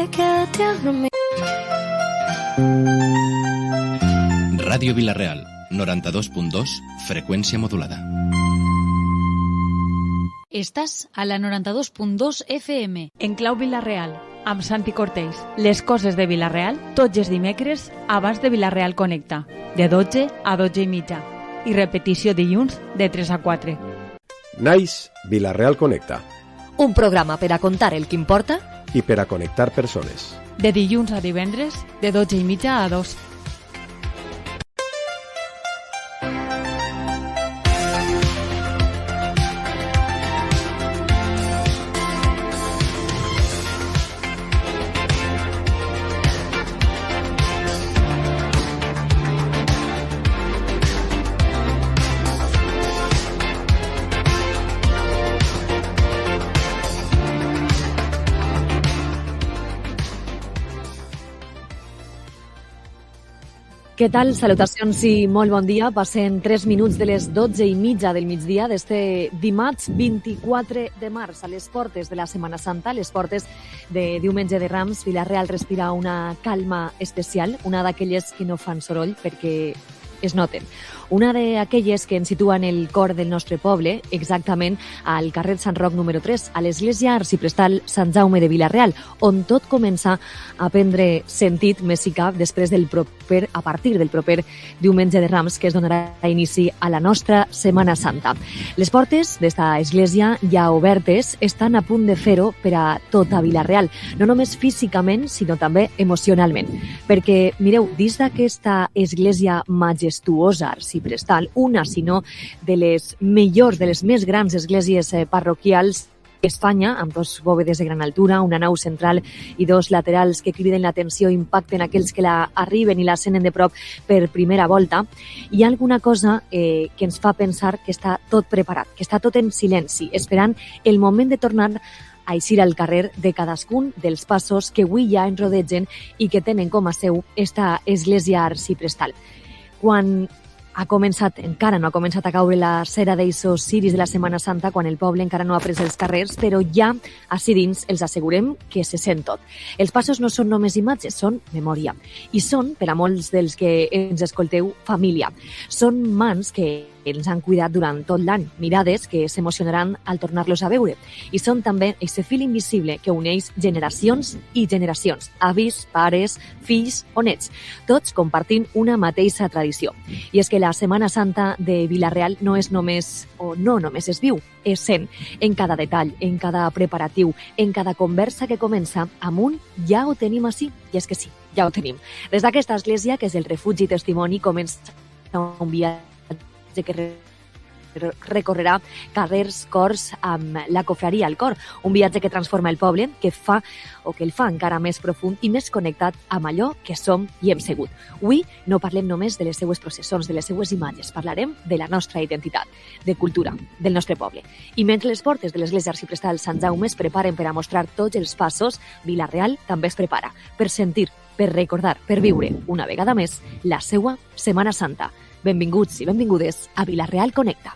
quédate a dormir. Ràdio Vila-real, 92.2, freqüència modulada. Estàs a la 92.2 FM. En clau Vila-real, amb Santi Cortells. Les coses de Vila-real, tots els dimecres, abans de Vila-real Connecta, de 12 a 12 i mitja. I repetició dilluns, de 3 a 4. Naix Vila-real Connecta. Un programa per a contar el que importa i per a connectar persones. De dilluns a divendres, de 12 i mitja a 2. Què tal? Salutacions i molt bon dia. Passen 3 minuts de les 12 i mitja del migdia d'este dimarts 24 de març, a les portes de la Setmana Santa, a les portes de Diumenge de Rams. Vila-real respira una calma especial, una d'aquelles que no fan soroll perquè es noten. Una d'aquelles que ens situa en el cor del nostre poble, exactament al carrer Sant Roc número 3, a l'església arciprestal Sant Jaume de Vila-real, on tot comença a prendre sentit més i cap després a partir del proper Diumenge de Rams, que es donarà inici a la nostra Setmana Santa. Les portes d'esta església ja obertes estan a punt de fer-ho per a tota Vila-real, no només físicament, sinó també emocionalment. Perquè, mireu, dins d'aquesta església majestuosa arciprestal, una, sinó de les millors, de les més grans esglésies parroquials d'Espanya, amb 2 bòvedes de gran altura, una nau central i 2 laterals que criden l'atenció i impacten aquells que la arriben i la senten de prop per primera volta. Hi ha alguna cosa que ens fa pensar que està tot preparat, que està tot en silenci, esperant el moment de tornar a eixir al carrer de cadascun dels passos que avui ja ens rodegen i que tenen com a seu esta església arciprestal. Quan encara no ha començat a caure la cera d'eixos ciris de la Setmana Santa, quan el poble encara no ha pres els carrers, però ja ací dins els assegurem que se sent tot. Els passos no són només imatges, són memòria. I són, per a molts dels que ens escolteu, família. Són mans que ens han cuidat durant tot l'any, mirades que s'emocionaran al tornar-los a veure. I són també aquest fil invisible que uneix generacions i generacions, avis, pares, fills o nets, tots compartint una mateixa tradició. I és que la Setmana Santa de Vila-real no és només, o no només es viu, es sent en cada detall, en cada preparatiu, en cada conversa que comença amb un ja ho tenim ací, i és que sí, ja ho tenim. Des d'aquesta església, que és el refugi i testimoni, comença un viatge que recorrerà carrers, cors amb la confraria al cor. Un viatge que transforma el poble, que el fa encara més profund i més connectat amb allò que som i hem sigut. Avui no parlem només de les seues processons, de les seues imatges, parlarem de la nostra identitat, de cultura, del nostre poble. I mentre les portes de l'església arciprestal Sant Jaume es preparen per a mostrar tots els passos, Vila-real també es prepara per sentir, per recordar, per viure una vegada més la seua Setmana Santa. Benvinguts i benvingudes a Vila-real Connecta.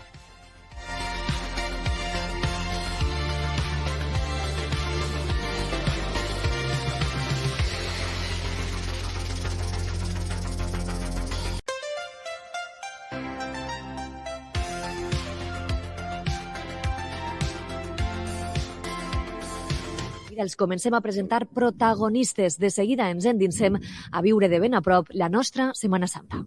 Els comencem a presentar protagonistes. De seguida ens endinsem a viure de ben a prop la nostra Setmana Santa.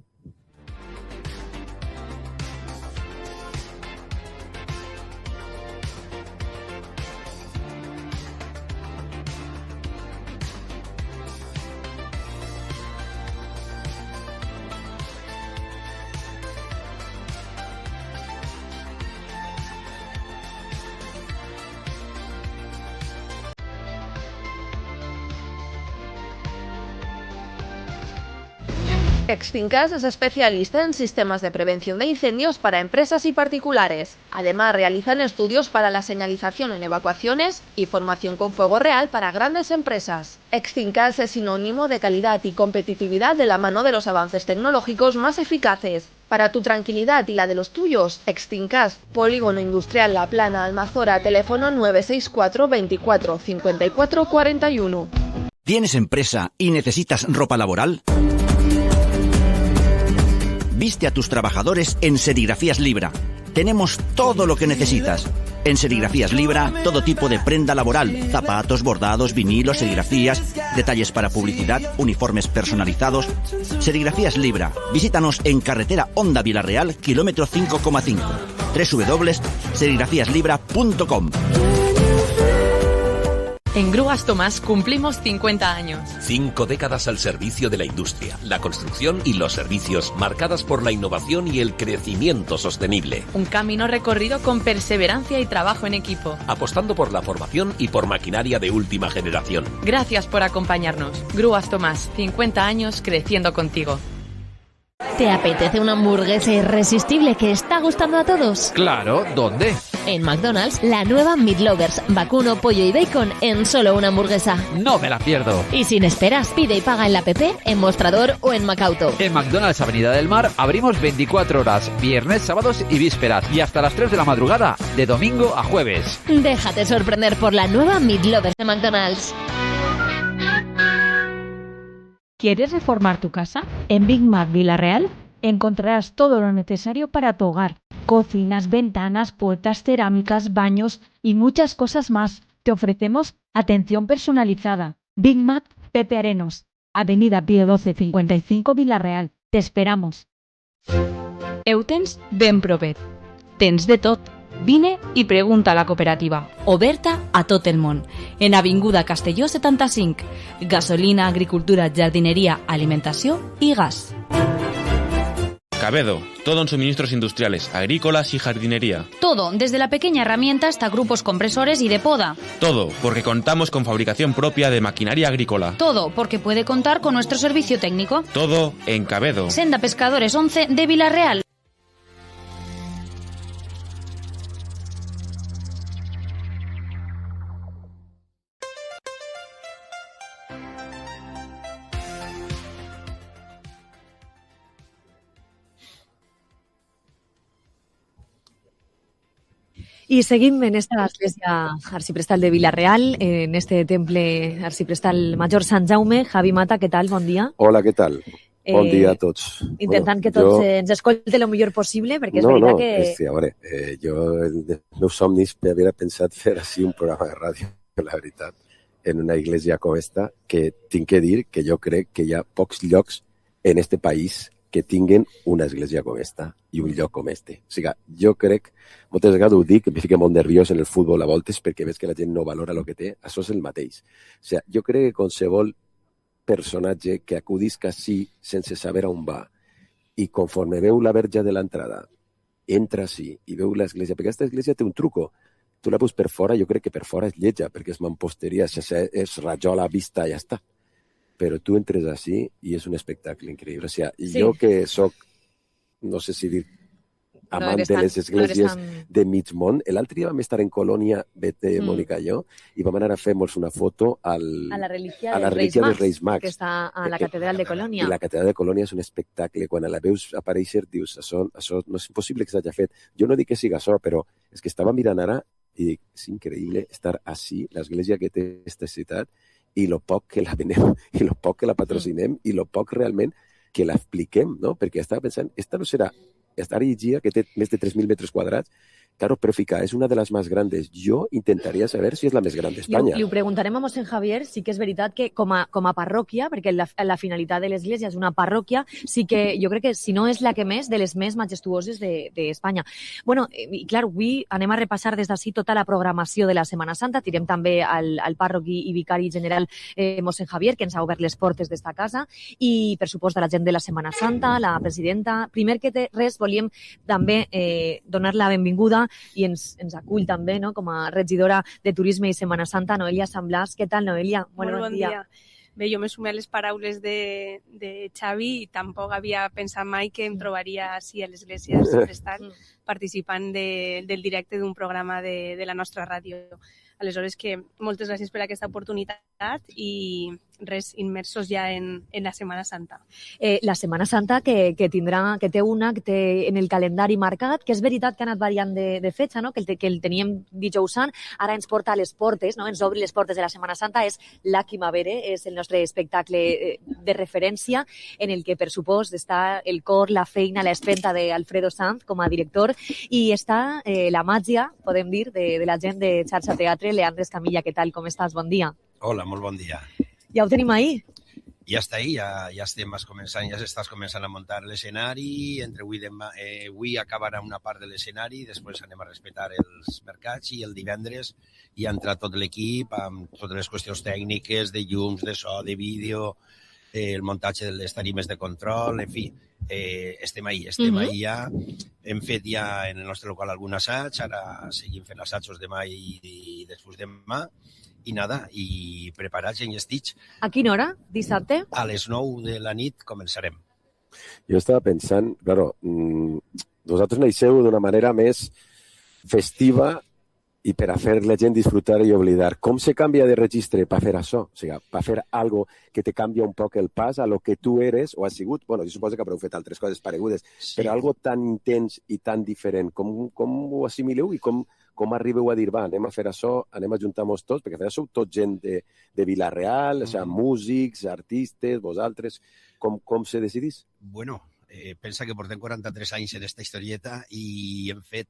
Extincas es especialista en sistemas de prevención de incendios para empresas y particulares. Además, realizan estudios para la señalización en evacuaciones y formación con fuego real para grandes empresas. Extincas es sinónimo de calidad y competitividad de la mano de los avances tecnológicos más eficaces. Para tu tranquilidad y la de los tuyos, Extincas, Polígono Industrial La Plana, Almazora, teléfono 964 24 54 41. ¿Tienes empresa y necesitas ropa laboral? Viste a tus trabajadores en Serigrafías Libra. Tenemos todo lo que necesitas. En Serigrafías Libra, todo tipo de prenda laboral, zapatos, bordados, vinilos, serigrafías, detalles para publicidad, uniformes personalizados. Serigrafías Libra. Visítanos en carretera Honda Vilarreal, kilómetro 5,5. www.serigrafíaslibra.com. En Grúas Tomás cumplimos 50 años. 5 décadas al servicio de la industria, la construcción y los servicios, marcadas por la innovación y el crecimiento sostenible. Un camino recorrido con perseverancia y trabajo en equipo. Apostando por la formación y por maquinaria de última generación. Gracias por acompañarnos. Grúas Tomás, 50 años creciendo contigo. ¿Te apetece una hamburguesa irresistible que está gustando a todos? Claro, ¿dónde? En McDonald's, la nueva Meat Lovers, vacuno, pollo y bacon en solo una hamburguesa. No me la pierdo. Y sin esperas, pide y paga en la app, en Mostrador o en Macauto. En McDonald's Avenida del Mar abrimos 24 horas, viernes, sábados y vísperas, y hasta las 3 de la madrugada, de domingo a jueves. Déjate sorprender por la nueva Meat Lovers de McDonald's. ¿Quieres reformar tu casa? En Big Mac Vilarreal encontrarás todo lo necesario para tu hogar. Cocinas, ventanas, puertas, cerámicas, baños y muchas cosas más. Te ofrecemos atención personalizada. Big Mac Pepe Arenos, Avenida Pío 12 55 Vilarreal. Te esperamos. Eutens ben proper. Tens de tot. Vine i pregunta a la cooperativa. Oberta a tot el món. En Avinguda Castelló 75. Gasolina, agricultura, jardinería, alimentació i gas. Cabedo, todo en suministros industriales, agrícolas y jardinería. Todo, desde la pequeña herramienta hasta grupos compresores y de poda. Todo, porque contamos con fabricación propia de maquinaria agrícola. Todo, porque puede contar con nuestro servicio técnico. Todo en Cabedo. Senda Pescadores 11 de Vilarreal. I seguim en esta església arciprestal de Vilarreal, en este temple arciprestal Major Sant Jaume. Javi Mata, què tal? Bon dia. Hola, què tal? Bon dia a tots. Intentant que tots ens escolti el millor possible, perquè és veritat que... No, a veure, jo els meus somnis havia pensat fer així un programa de ràdio, la veritat, en una església com esta, que tinc que dir que jo crec que hi ha pocs llocs en este país que tinguen una església com esta i un lloc com este. O sigui, jo crec, moltes vegades ho dic, em fica molt nerviós en el futbol a voltes perquè veig que la gent no valora el que té, això és el mateix. O sigui, jo crec que qualsevol personatge que acudisca així sense saber on va i conforme veu la verge de l'entrada, entra així i veu l'església, perquè aquesta església té un truco. Tu la veus per fora, jo crec que per fora és lletja, perquè és mamposteria, és rajola vista i ja està. Però tu entres així i és un espectacle increïble. O sigui, jo que soc, no sé si dir, amant de les esglésies de mig món, l'altre dia vam estar en Colònia, Mònica i jo, i vam anar a fer-nos una foto a la relíquia dels Reis Mags, que està a la catedral de Colònia. I la catedral de Colònia és un espectacle. Quan la veus aparèixer, dius, això no és impossible que s'hagi fet. Jo no dic que sigui això, però és que estava mirant ara i dic, és increïble estar així, l'església que té aquesta ciutat, i lo poc que la venem, i lo poc que la patrocinem, i lo poc realment que l'expliquem, no? Perquè estava pensant, esta no serà, esta llegia que té més de 3.000 metres quadrats, claro, pero fica, es una de las más grandes. Yo intentaría saber si es la més gran d'Espanya. Li ho preguntarem a mossèn Javier. Sí que és veritat que com a parròquia, perquè la finalitat de l'església és una parròquia, sí que jo crec que si no és la que més, de les més majestuoses d'Espanya. Bueno, i clar, avui anem a repassar des d'ací tota la programació de la Setmana Santa. Tirem també al pàrroc i vicari general mossèn Javier, que ens ha obert les portes d'esta casa, i per supost de la gent de la Setmana Santa, la presidenta. Primer que res, volíem també donar la benvinguda i ens acull també, no?, com a regidora de Turisme i Setmana Santa, Noelia Samblàs. Què tal, Noelia? Molt bon dia. Bé, jo me sumé a les paraules de Xavi i tampoc havia pensat mai que em trobaria així a l'església arciprestal participant del directe d'un programa de la nostra ràdio. Aleshores, que moltes gràcies per aquesta oportunitat i res, immersos ja en la Setmana Santa. La Setmana Santa que té un acte en el calendari marcat, que és veritat que ha anat variant de fetge, no? que el teníem dijous sant, ara ens porta a les portes, no? Ens obri les portes de la Setmana Santa, és La Quimavere, és el nostre espectacle de referència en el que, per supost, està el cor, la feina, l'espenta d'Alfredo Sanz com a director, i està la màgia, podem dir, de la gent de Xarxa Teatre. Leandre Escamilla, què tal, com estàs? Bon dia. Hola, molt bon dia. Ja ho tenim ahir. Ja està ahí, ja estem començant, ja s'estàs començant a muntar l'escenari, entre avui acabarà una part de l'escenari, després anem a respectar els mercats i el divendres hi ha entrat tot l'equip amb totes les qüestions tècniques, de llums, de so, de vídeo, el muntatge de les tarimes de control, en fi, estem ahí ja. Hem fet ja en el nostre local algun assaig, ara seguim fent assajos demà i després demà, i nada, i preparats i enllestits. A quina hora? Dissabte? A les 9 de la nit començarem. Jo estava pensant, claro, vosaltres naixeu d'una manera més festiva i per a fer la gent disfrutar i oblidar. Com se canvia de registre per fer això? O sigui, per fer algo que te canvia un poc el pas a lo que tu eres o has sigut. Bueno, jo suposo que haureu fet altres coses paregudes, sí. Però algo tan intens i tan diferent, com ho assimileu i com arribeu a dir, va, anem a fer això, anem a juntar-nos tots, perquè sou tot gent de Vila-real, o sigui, músics, artistes, vosaltres, com se decidís? Bueno, pensa que portem 43 anys en aquesta historieta i hem fet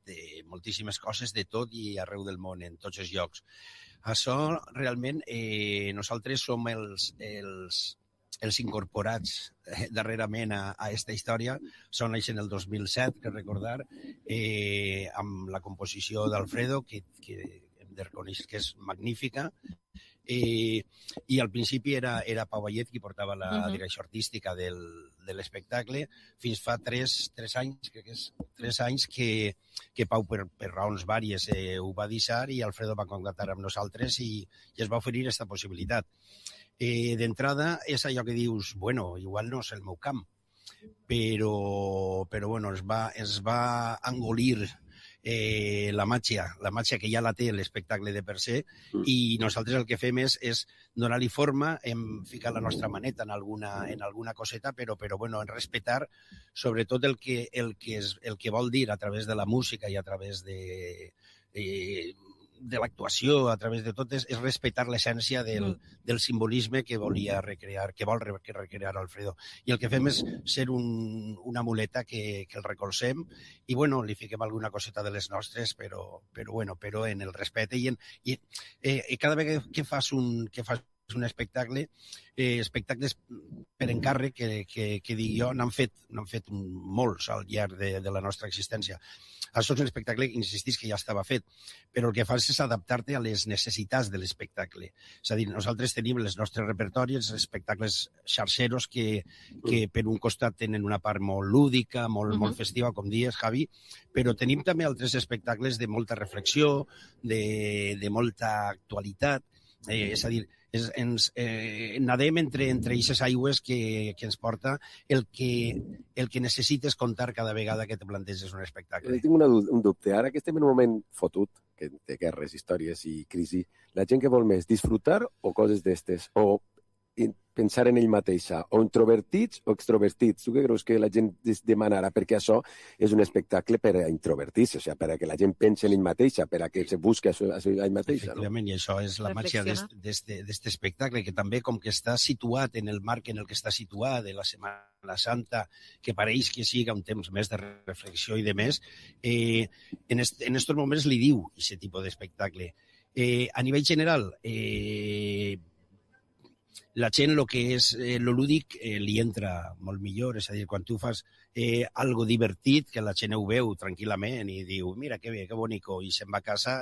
moltíssimes coses de tot i arreu del món, en tots els llocs. Això, realment, nosaltres som els incorporats darrerament a aquesta història. Són en el 2007, que recordar, amb la composició d'Alfredo, que hem de reconèixer que és magnífica, i al principi era Pau Vallet qui portava la direcció artística de l'espectacle, fins fa 3 anys, crec que és 3 anys que Pau per raons vàries ho va deixar i Alfredo va contactar amb nosaltres i es va oferir aquesta possibilitat. D'entrada és allò que dius, bueno, igual no és el meu camp, però bueno, ens va engolir la màgia que ja la té l'espectacle de per se, i nosaltres el que fem és donar-li forma, hem ficat la nostra maneta en alguna coseta, però bueno, en respectar sobretot el que vol dir a través de la música i a través de l'actuació, a través de tot, és respectar l'essència del simbolisme que volia recrear, que vol recrear Alfredo. I el que fem és ser una muleta que el recolzem i, bueno, li fiquem alguna coseta de les nostres, però en el respecte. I cada vegada que fas un espectacle, espectacles per encàrrec, que dic jo, n'han fet molts al llarg de la nostra existència. Això és un espectacle, insistís, que ja estava fet, però el que fas és adaptar-te a les necessitats de l'espectacle. És a dir, nosaltres tenim els nostres repertoris, els espectacles xarxeros que per un costat tenen una part molt lúdica, molt festiva, com dius, Javi, però tenim també altres espectacles de molta reflexió, de molta actualitat, és a dir, nadem entre aquestes aigües que ens porta el que necessites contar cada vegada que te planteges un espectacle. Tinc un dubte. Ara que estem en un moment fotut, que té guerres, històries i crisi, la gent que vol més, disfrutar o coses d'estes? O pensar en ell mateixa? O introvertits o extrovertits? Tu què creus que la gent demanarà? Perquè això és un espectacle per a introvertir-se, o sigui, per a que la gent pensi en ell mateixa, per a que se busqui a ell mateixa. Efectivament, i això és la màgia d'este espectacle, que també, com que està situat en el marc en el que està situat, de la Setmana Santa, que pareix que siga un temps més de reflexió i de més, en aquests moments li diu aquest tipus d'espectacle. A nivell general, la gent, el que és lo lúdic, li entra molt millor. És a dir, quan tu fas algo divertit, que la gent ho veu tranquil·lament i diu, mira, que bé, que bonico, i se'n va a casa,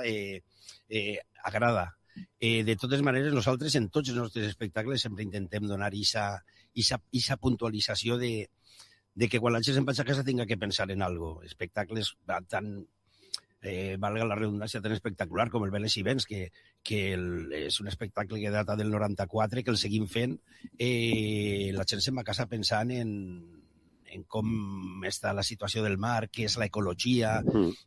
agrada. De totes maneres, nosaltres en tots els nostres espectacles sempre intentem donar aquesta puntualització de que quan la gent se'n va a casa tinga que pensar en alguna cosa. Espectacles tan... valga la redundància, tan espectacular com el Veles i Vents, que és un espectacle que data del 94, que el seguim fent. La gent se'n va a casa pensant en com està la situació del mar, què és l'ecologia,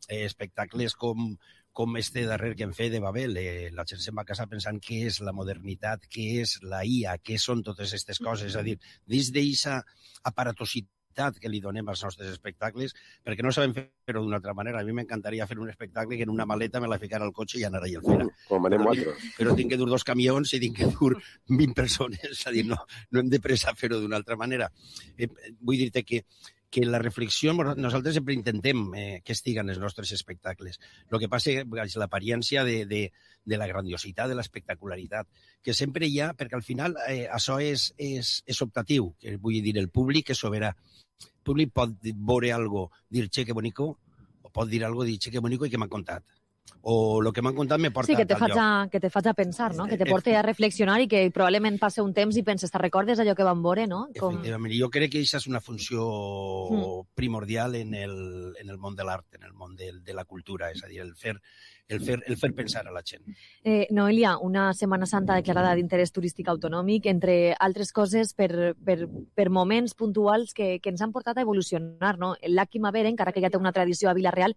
espectacles com com darrer que hem fet de Babel. La gent se'n va casar pensant què és la modernitat, què és la IA, què són totes aquestes coses. És a dir, dins d'aquesta aparatositat que li donem als nostres espectacles, perquè no sabem fer-ho d'una altra manera. A mi m'encantaria fer un espectacle que en una maleta me la ficara al cotxe i anara i el fera. Com anem nosaltres. Però tinc que dur 2 camions i tinc que dur 20 persones. És a dir, no hem de pressa fer-ho d'una altra manera. Vull dir-te que la reflexió, nosaltres sempre intentem que estiguen els nostres espectacles. El que passa és l'apariència de la grandiositat, de l'espectacularitat, que sempre hi ha, perquè al final això és optatiu, que vull dir, el públic és soberà. El públic pot veure algo, dir, che, que bonico, o pot dir algo, dir, che, que bonico i que m'han contat. O el que m'han contat me porta que te faig a pensar, no? Que te porti a reflexionar i que probablement passe un temps i penses, te recordes allò que vam veure, no? Efectivament. Jo crec que aquesta és una funció primordial en el món de l'art, en el món de la cultura, és a dir, el fer pensar a la gent. Noelia, una Setmana Santa declarada d'interès turístic autonòmic, entre altres coses per moments puntuals que ens han portat a evolucionar, no? L'Aki Mavere, encara que ja té una tradició a Vila-real,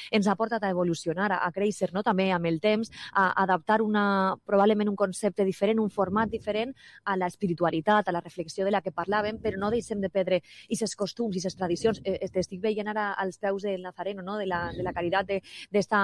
ens ha portat a evolucionar, a créixer, no? També amb el temps, a adaptar probablement un concepte diferent, un format diferent a l'espiritualitat, a la reflexió de la que parlàvem, però no deixem de perdre aquests costums i aquestes tradicions. T'estic veient ara als peus del Nazareno, no? de la caritat d'esta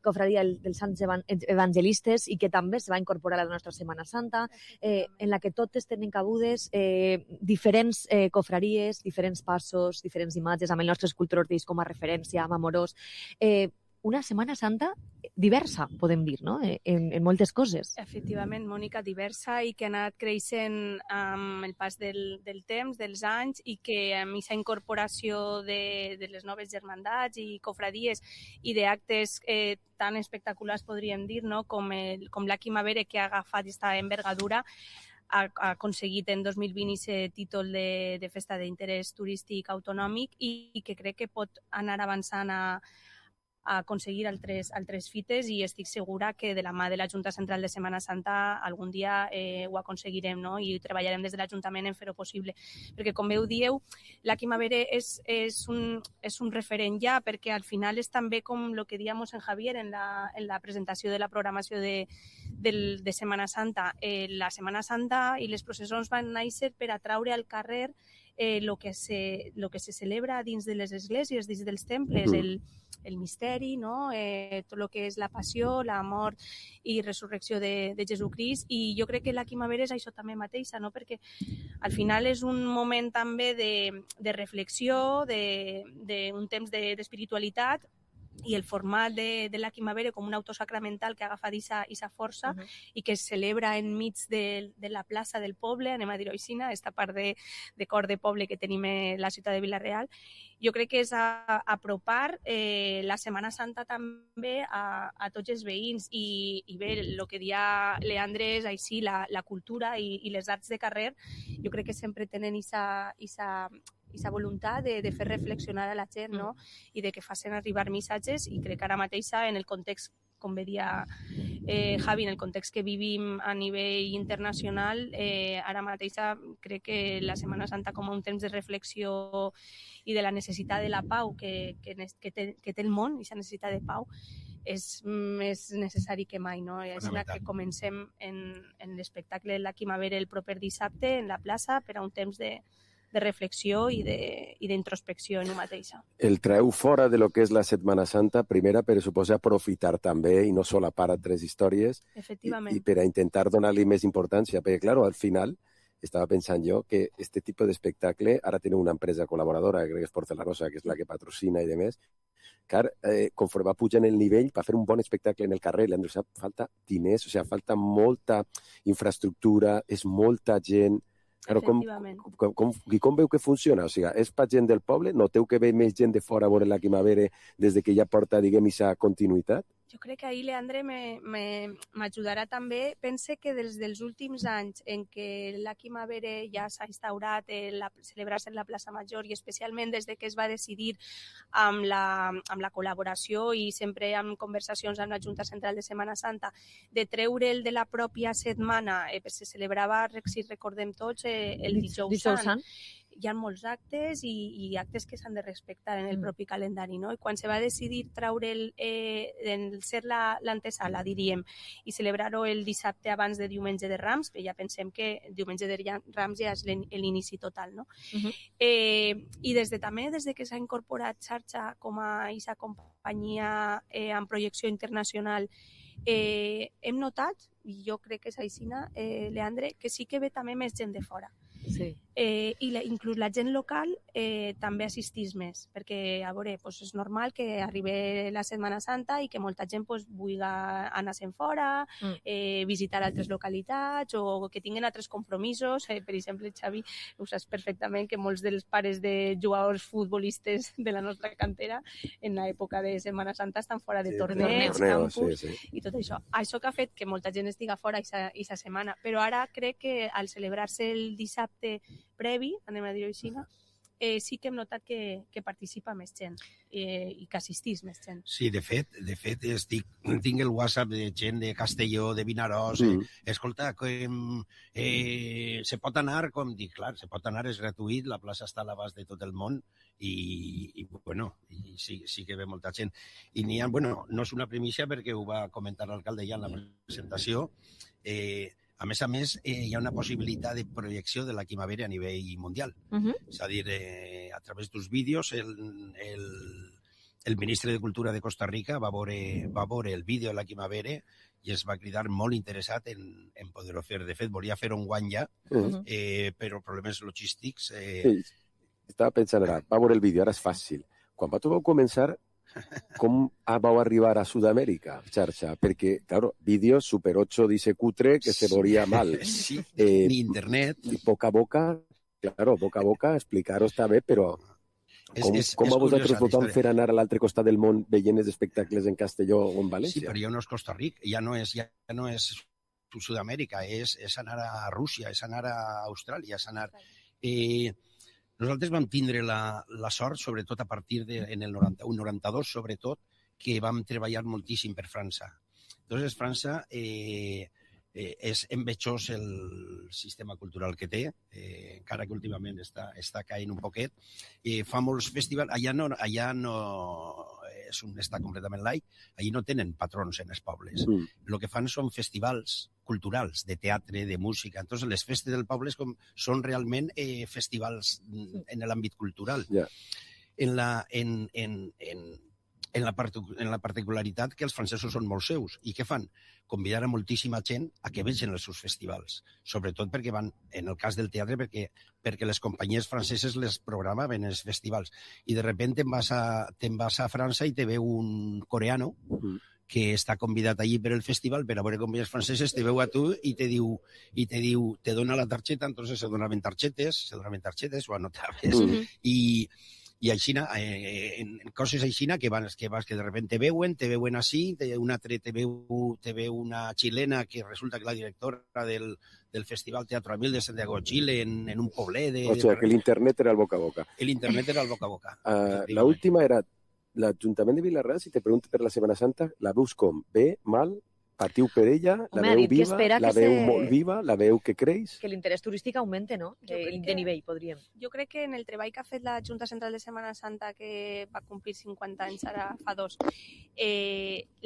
cofradia dels Sants Evangelistes i que també se va incorporar a la nostra Setmana Santa, en la que totes tenen cabudes diferents cofraries, diferents passos, diferents imatges, amb el nostre escultor Ortiz com a referència, amb Amorós. Una Setmana Santa diversa, podem dir, no? En moltes coses. Efectivament, Mònica, diversa i que ha anat creixent amb el pas del temps, dels anys, i que amb aquesta incorporació de les noves germandats i cofradies i d'actes tan espectaculars, podríem dir, no? com l'Aki Mavere, que ha agafat aquesta envergadura, ha aconseguit en 2020 aquest títol de festa d'interès turístic autonòmic i que crec que pot anar avançant a aconseguir altres fites i estic segura que de la mà de la Junta Central de Setmana Santa algun dia ho aconseguirem, no? I treballarem des de l'Ajuntament en fer-ho possible. Perquè, com bé ho dieu, l'Aki Mavere és un referent ja, perquè al final és també com el que dèiem en Javier en la presentació de la programació de Setmana Santa. La Setmana Santa i les processons van néixer per atraure al carrer el que se celebra dins de les esglésies, dins dels temples, el misteri, no? Tot el que és la passió, la mort i resurrecció de Jesucrist, i jo crec que l'Aki Mavere és això també mateixa, no? Perquè al final és un moment també de reflexió, d'un temps d'espiritualitat, i el format de l'Aki Mavere com un autor sacramental que agafa aquesta força i que es celebra enmig de la plaça del poble, anem a dir-ho així, aquesta part de cor de poble que tenim a la ciutat de Vila-real. Jo crec que és apropar la Setmana Santa també a tots els veïns i bé, el que dia Leandre és així, la cultura i les arts de carrer, jo crec que sempre tenen aquesta voluntat de fer reflexionar a la gent, no? I de que facin arribar missatges, i crec que ara mateixa en el context, com bé dia Javi, en el context que vivim a nivell internacional, ara mateixa crec que la Setmana Santa com un temps de reflexió i de la necessitat de la pau que té el món, aquesta necessitat de pau, és més necessari que mai, no? És la que comencem en l'espectacle de l'Aki Mavere el proper dissabte en la plaça per a un temps de reflexió i d'introspecció en una mateixa. El treu fora de lo que és la Setmana Santa, primera, per suposa aprofitar també i no solapar altres històries i per a intentar donar-li més importància, perquè, clar, al final estava pensant jo que este tipus d'espectacle ara té una empresa col·laboradora, crec que és Porcelanosa, que és la que patrocina i demés. Clar, conforme va pujant el nivell, per fer un bon espectacle en el carrer, falta diners, o sigui, falta molta infraestructura, és molta gent. Claro, com veu que funciona? O sigui, és per gent del poble? Noteu que ve més gent de fora a veure l'Aki Mavere des que ja porta, diguem, aquesta continuïtat? Jo crec que ahir Leandre m'ajudarà també. Pense que des dels últims anys en què l'Aki Mavere ja s'ha instaurat celebrar-se en la plaça Major, i especialment des que es va decidir amb la col·laboració i sempre amb conversacions amb la Junta Central de Setmana Santa, de treure'l de la pròpia setmana, se celebrava, si recordem tots, el dijous sant. hi ha molts actes i actes que s'han de respectar en el propi calendari, no? I quan se va decidir traure ser l'antesala, diríem, i celebrar-ho el dissabte abans de Diumenge de Rams, que ja pensem que Diumenge de Rams ja és l'inici total, no? I des que s'ha incorporat xarxa com a aquesta companyia amb projecció internacional, hem notat, i jo crec que és aixina, Leandre, que sí que ve també més gent de fora. Sí. I inclús la gent local també assistís més, perquè a veure, és normal que arribi la Setmana Santa i que molta gent vulgui anar-se'n fora, visitar altres localitats o que tinguin altres compromisos. Per exemple, Xavi, ho saps perfectament que molts dels pares de jugadors futbolistes de la nostra cantera en l'època de Setmana Santa estan fora de torneig, campus i tot això. Això que ha fet que molta gent estiga fora aquesta setmana, però ara crec que al celebrar-se el dissabte previ, anem a dir-ho així, sí que hem notat que participa més gent i que assistís més gent. Sí, de fet, tinc el WhatsApp de gent de Castelló, de Vinaròs, escolta, se pot anar, com dic, clar, se pot anar, és gratuït, la plaça està a l'abast de tot el món i sí que ve molta gent. I n'hi ha, no és una primícia perquè ho va comentar l'alcalde ja en la presentació, a més, hi ha una possibilitat de projecció de la Quimavera a nivell mundial. És a dir, a través dels vídeos, el ministre de Cultura de Costa Rica va veure el vídeo de la Quimavera i es va cridar molt interessat en poder-ho fer. De fet, volia fer un guany ja, però problemes logístics... Estava pensant ara, va veure el vídeo, ara és fàcil. Quan vau començar, com vau arribar a Sud-amèrica, xarxa? Perquè, claro, vídeos Super 8 dice cutre que se veuria mal. Sí, ni internet. Boca a boca, explicar-ho està bé, però com a vosaltres vosaltres fer anar a l'altre costat del món veient els espectacles en Castelló o en València? Sí, però ja no és Costa Rica, ja no és Sud-amèrica, és anar a Rússia, és anar a Austràlia, és anar... Nosaltres vam tindre la sort, sobretot a partir en el 91-92, sobretot, que vam treballar moltíssim per França. Llavors, França és envejós el sistema cultural que té, encara que últimament està caient un poquet. Fa molts festivals, allà no està completament laic, allà no tenen patrons en els pobles. El que fan són festivals culturals, de teatre, de música. Entonces, les festes del poble són realment festivals en l'àmbit cultural. En la particularitat que els francesos són molt seus. I què fan? Convidar a moltíssima gent a que vegin els seus festivals. Sobretot perquè van, en el cas del teatre, perquè les companyies franceses les programaven els festivals. I de sobte te'n vas a França i te veu un coreano que està convidat allí per el festival per a veure companyies franceses, te veu a tu i te diu, te dona la targeta, entonces se donaven targetes, ho anotaves, i així, en coses així que de repente te veuen així, un altre te veu una xilena que resulta que la directora del Festival Teatro Amil de Santiago de Chile en un poblet. O sigui, que l'internet era el boca a boca. L'internet era el boca a boca. L'última era l'Ajuntament de Vila-real, si te pregunto per la Setmana Santa, la veus com? Bé, mal, patiu per ella, la veu viva, la veu molt viva, la veu que creix? Que l'interès turístic augmente, no? De nivell, podríem. Jo crec que en el treball que ha fet la Junta Central de Setmana Santa, que va complir 50 anys, ara fa 2,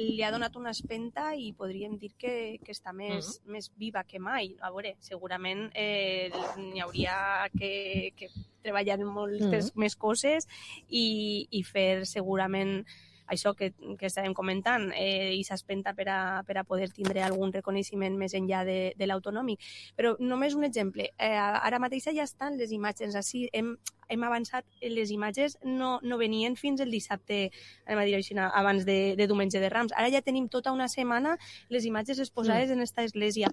li ha donat una espenta i podríem dir que està més viva que mai. A veure, segurament n'hi hauria que treballar en moltes més coses i fer segurament això que estàvem comentant, i s'espenta per a poder tindre algun reconeixement més enllà de l'autonòmic. Però només un exemple. Ara mateix ja estan les imatges així. Hem avançat, les imatges no venien fins el dissabte, anem a dir així, abans de Diumenge de Rams. Ara ja tenim tota una setmana les imatges exposades en esta església.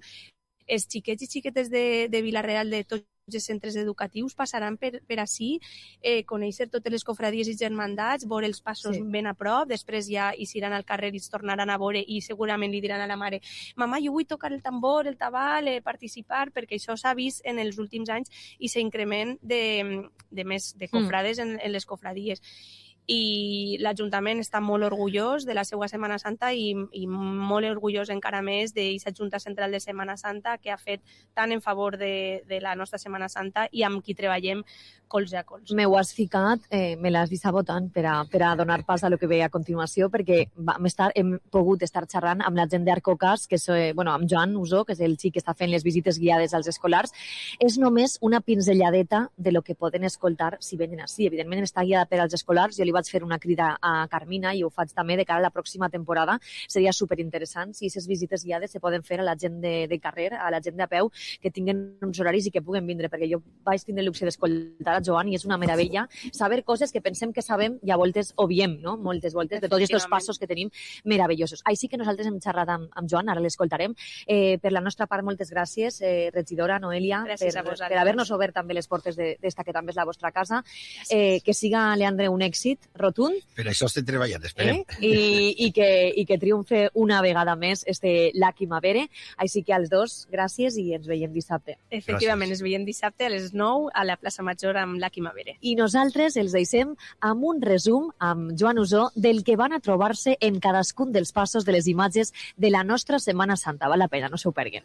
Els xiquets i xiquetes de Vila-real, de tots els centres educatius, passaran per ací, conèixer totes les cofradies i germandats, veure els passos ben a prop, després ja hi iran al carrer i es tornaran a veure i segurament li diran a la mare: mamà, jo vull tocar el tambor, el tabal, participar, perquè això s'ha vist en els últims anys i s'increment de cofrades en les cofradies. i l'Ajuntament està molt orgullós de la seva Setmana Santa i molt orgullós encara més d'aquesta Junta Central de Setmana Santa que ha fet tant en favor de la nostra Setmana Santa i amb qui treballem colze a colze. Me ho has ficat, me l'has vist votant per a donar pas a lo que ve a continuació, perquè hem pogut estar xerrant amb la gent d'Arcocas, que és, amb Joan Usó, que és el xic que està fent les visites guiades als escolars. És només una pinzelladeta de lo que poden escoltar si venen així. Evidentment està guiada per als escolars. Jo li vaig fer una crida a Carmina i ho faig també de cara a la pròxima temporada. Seria superinteressant si aquestes visites guiades se poden fer a la gent de carrer, a la gent de a peu, que tinguen uns horaris i que puguen vindre, perquè jo vaig tindre l'opció d'escoltar a Joan i és una meravella saber coses que pensem que sabem i a voltes obviem, no? Moltes voltes, de tots aquests passos que tenim meravellosos. Així que nosaltres hem xerrat amb Joan, ara l'escoltarem. Per la nostra part, moltes gràcies, regidora Noelia, per haver-nos obert també les portes d'esta que també és la vostra casa. Que siga, Leandre, un èxit rotund. Per això estem treballant, esperem. I que triomfe una vegada més este Lucky Mavere. Així que als dos, gràcies i ens veiem dissabte. Efectivament, ens veiem dissabte a les 9 a la plaça Major amb Lucky Mavere. I nosaltres els deixem amb un resum amb Joan Usó del que van a trobar-se en cadascun dels passos de les imatges de la nostra Setmana Santa. Val la pena, no s'ho perguen.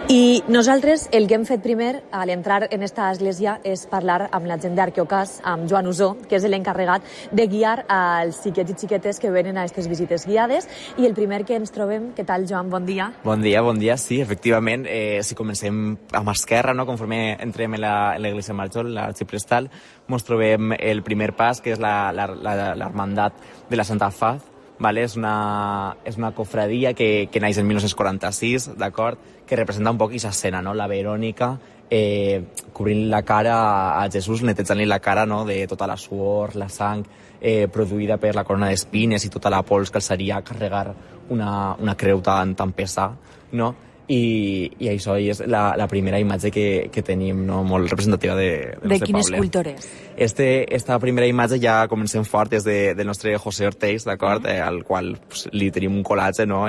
I nosaltres el que hem fet primer a l'entrar en esta església és parlar amb la gent d'Arcocas, amb Joan Usó, que és l'encarregat de guiar als xiquets i xiquetes que venen a aquestes visites guiades. I el primer que ens trobem, què tal, Joan? Bon dia. Bon dia, sí, efectivament. Si comencem amb esquerra, no? Conforme entrem en l'Església Major, l'Arxiprestal, ens trobem el primer pas, que és l'Hermandat de la Santa Faz. Vale? És una cofradia que naix en 1946, d'acord? Que representa un poc aquesta escena, no? La Verònica cobrint la cara a Jesús, netejant-li la cara, no? De tota la suor, la sang produïda per la corona d'espines i tota la pols que els seria carregar una creu tan pesada, no? I això és la primera imatge que tenim, no? Molt representativa del nostre poble. De quin escultor és? Esta primera imatge ja comencem fort des del nostre José Ortells, d'acord? Al qual li tenim un collatge, no?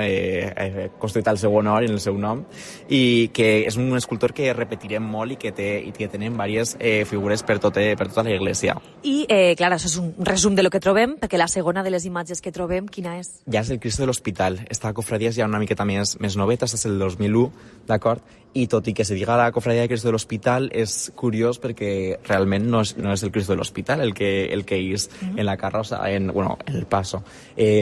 Construït al seu honor i en el seu nom, i que és un escultor que repetirem molt i que tenim diverses figures per tota l'església. I, clar, això és un resum de lo que trobem, perquè la segona de les imatges que trobem, quina és? Ja és el Cristo de l'Hospital. Esta cofradia és ja una miqueta més noveta, és el 2001, d'acord? I tot i que se diga la cofradia de Cristo de l'Hospital, és curiós perquè realment no és el Cristo de l'Hospital el que és en la carroza, en el paso,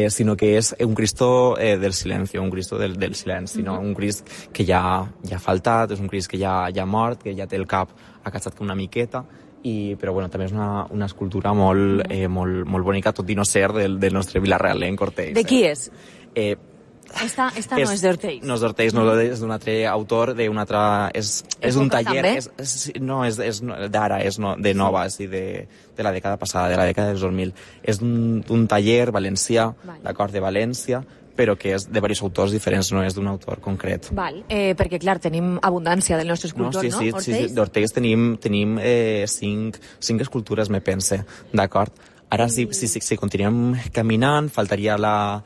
sinó que és un Cristo del silenci, un Cristo del silenci, no? Un Crist que ja ha faltat, és un Crist que ja ha mort, que ja té el cap acatxat una miqueta, però bueno, també és una escultura molt bonica, tot i no ser del nostre Vila-real, en Cortells. De qui és? Esta no és d'Ortells. No és d'Ortells, no és d'un altre autor, d'un altre... És d'un taller... No, és d'ara, és de nova, és de la dècada passada, de la dècada dels 2000. És d'un taller valencià, d'acord, de València, però que és de diversos autors diferents, no és d'un autor concret. Val, perquè, clar, tenim abundància del nostre escultor, no? Sí, d'Ortells tenim 5 escultures, me pense, d'acord? Ara, si continuem caminant, faltaria la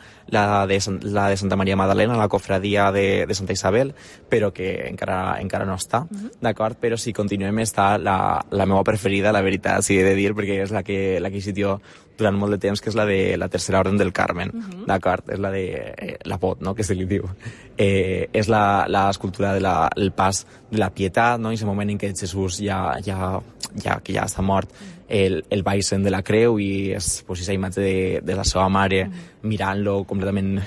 de Santa Maria Magdalena, la cofradia de Santa Isabel, però que encara no està, d'acord? Però si continuem està la meva preferida, la veritat, si he de dir, perquè és la que he vist jo durant molt de temps, que és la de la Tercera Orden del Carmen, d'acord? És la de la pot, no?, que se li diu. És l'escultura del pas de la pietat, no?, en aquest moment en què Jesús ja està mort, el baixen de la creu, i és aquesta imatge de la seva mare mirant-lo completament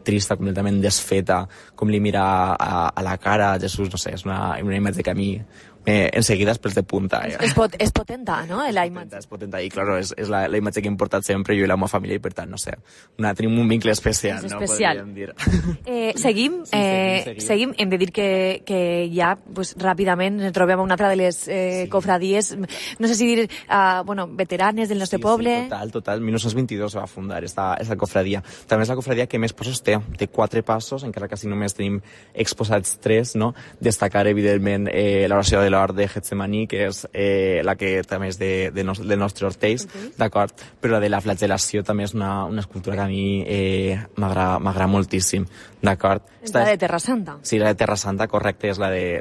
trista, completament desfeta, com li mira a la cara a Jesús, no sé, és una imatge que a mi enseguida és pels de punta. És potenta, no?, la imatge. És potenta, i clar, és la imatge que hem portat sempre jo i la meva família, i per tant, no sé, tenim un vincle especial, no? Podríem dir. Seguim. Hem de dir que ja, ràpidament, trobem una altra de les cofradies, no sé si dir, veteranes del nostre poble. Sí, total. 1922 se va fundar esta cofradia. També és la cofradia que més passos té 4 passos, encara que si només tenim exposats 3, no? Destacar, evidentment, l'oració de l'hort de Getsemaní, que és la que també és del nostre Orteis, d'acord? Però la de la flagel·lació també és una escultura que a mi m'agrada moltíssim, d'acord? És la de Terra Santa. Sí, la de Terra Santa, correcte, és la de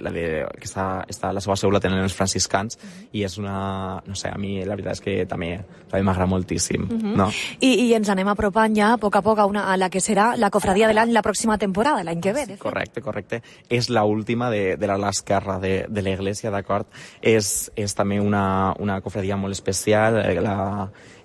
que està la seva seu la tenen els franciscans, i és una, no sé, a mi la veritat és que també m'agrada moltíssim, no? I ens anem apropant ja a poc a la que serà la cofradia de l'any la pròxima temporada, l'any que ve. Correcte. És l'última de l'ala esquerra de l'església, d'acord? És també una cofradia molt especial,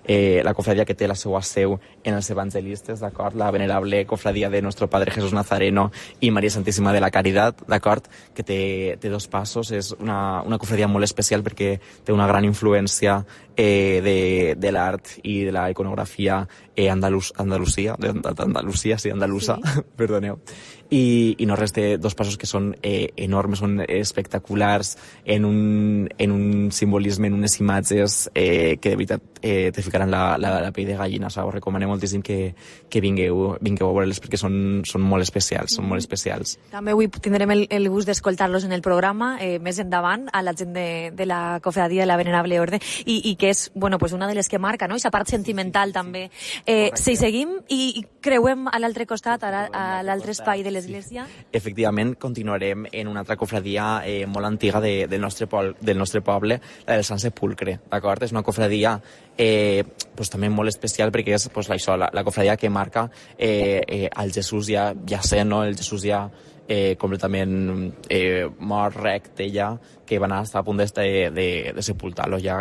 la cofradia que té la seva seu en els evangelistes, d'acord? La venerable cofradia de Nuestro Padre Jesús Nazareno i Maria Santíssima de la Caritat, d'acord? Que té 2 passos, és una cofradia molt especial perquè té una gran influència de l'art i de la iconografia andalusa, perdoneu. I no res, té 2 passos que són enormes, són espectaculars, en un simbolisme, en unes imatges que de veritat te ficaran la pell de gallina. Us recomanem moltíssim que vingueu a veure-les perquè són molt especials, També avui tindrem el gust d'escoltar-los en el programa més endavant a la gent de la cofradia de la Venerable Orde i que és una de les que marca, no? Aquesta part sentimental també. Si seguim i creuem a l'altre costat, a l'altre espai de l'església. Efectivament, continuarem en una altra cofradia molt antiga del nostre poble, la del Sant Sepulcre, d'acord? És una cofradia també molt especial perquè és la cofradia que marca el Jesús ja sent, no? El Jesús ja completament mort, recte ja, que van estar a punt de sepultar-lo ja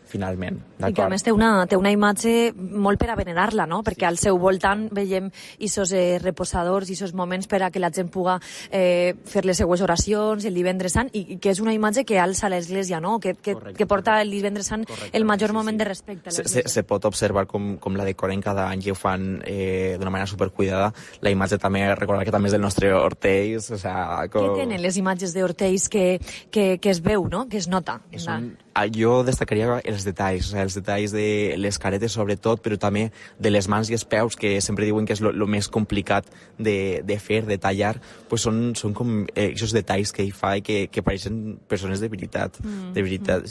finalment. I que a més té una imatge molt per a venerar-la, no? Perquè al seu voltant veiem aquests reposadors i aquests moments per a que la gent pugui fer les seues oracions el divendres sant i que és una imatge que alça l'església, no? Que porta el divendres sant el major moment de respecte a l'església. Se pot observar com la decoren cada any i ho fan d'una manera supercuidada. La imatge també, recordar que també és del nostre Orteis. Què tenen les imatges d'Orteis que es veu, no? Que es nota? Jo destacaria els detalls de les caretes sobretot, però també de les mans i els peus, que sempre diuen que és el més complicat de fer, de tallar, són com aquests detalls que hi fa i que pareixen persones de veritat.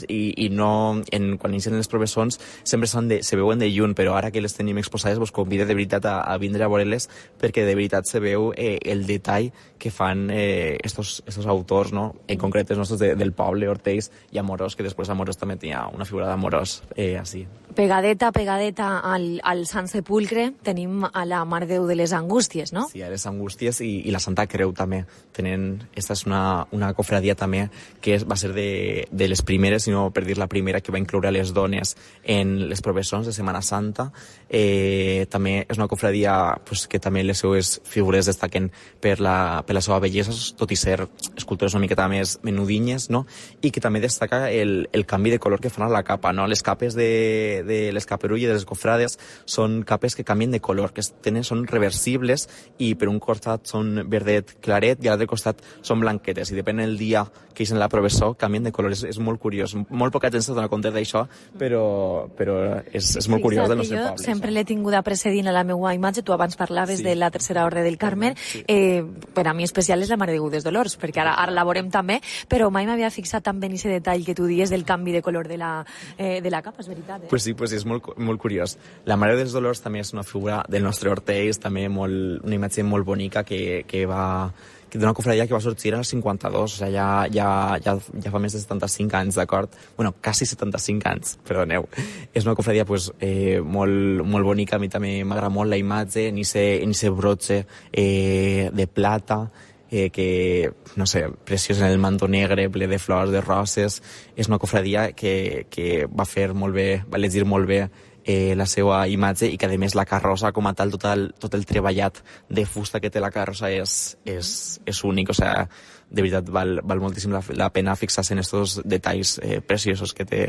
I no, quan inicien les professons sempre se veuen de lluny, però ara que les tenim exposades vos convido de veritat a vindre a veure-les perquè de veritat se veu el detall que fan estos autors, no? En concret els nostres del poble, Orteis i Amorós, que després Amorós també tenia una figura d'Amorós així. Pegadeta al Sant Sepulcre tenim a la Mare de Déu de les Angústies, no? Sí, a les Angústies i la Santa Creu també. Esta és una cofradia també que va ser de les primeres, si no per dir la primera, que va incloure les dones en les professons de Setmana Santa. També és una cofradia que també les seues figures destaquen per la seva bellesa, tot i ser escultures una miqueta més menudinyes, no? I que també destaca el canvi de color que fan a la capa, no? Les capes de les caperulles de les cofrades són capes que canvien de color, que són reversibles i per un costat són verdet claret i a l'altre costat són blanquetes i depèn del dia que és en la professó canvien de color. És molt curiós. Molt poca gent se dona compte d'això, però és molt curiós del nostre poble. Jo sempre l'he tinguda precedint a la meva imatge. Tu abans parlaves de la Tercera Orde del Carme. Per a mi especial és la Mare de Déu dels Dolors, perquè ara la veurem també, però mai m'havia fixat també en aquest detall que tu dies del canvi de color de la capa, és veritat. Pues sí, és molt curiós. La Mare dels Dolors també és una figura del nostre Orteis, també una imatge molt bonica d'una cofradia que va sorgir en el 52, o sigui, ja fa més de 75 anys, d'acord? Bueno, quasi 75 anys, perdoneu. És una cofradia molt bonica, a mi també m'agrada molt la imatge, en ese broche de plata, que, no sé, preciós en el manto negre, ple de flors, de roses. És una cofradia que va fer molt bé, va elegir molt bé la seva imatge i que a més la carrossa com a tal, tot el treballat de fusta que té la carrossa és únic, o sigui, de veritat val moltíssim la pena fixar-se en aquests detalls preciosos que té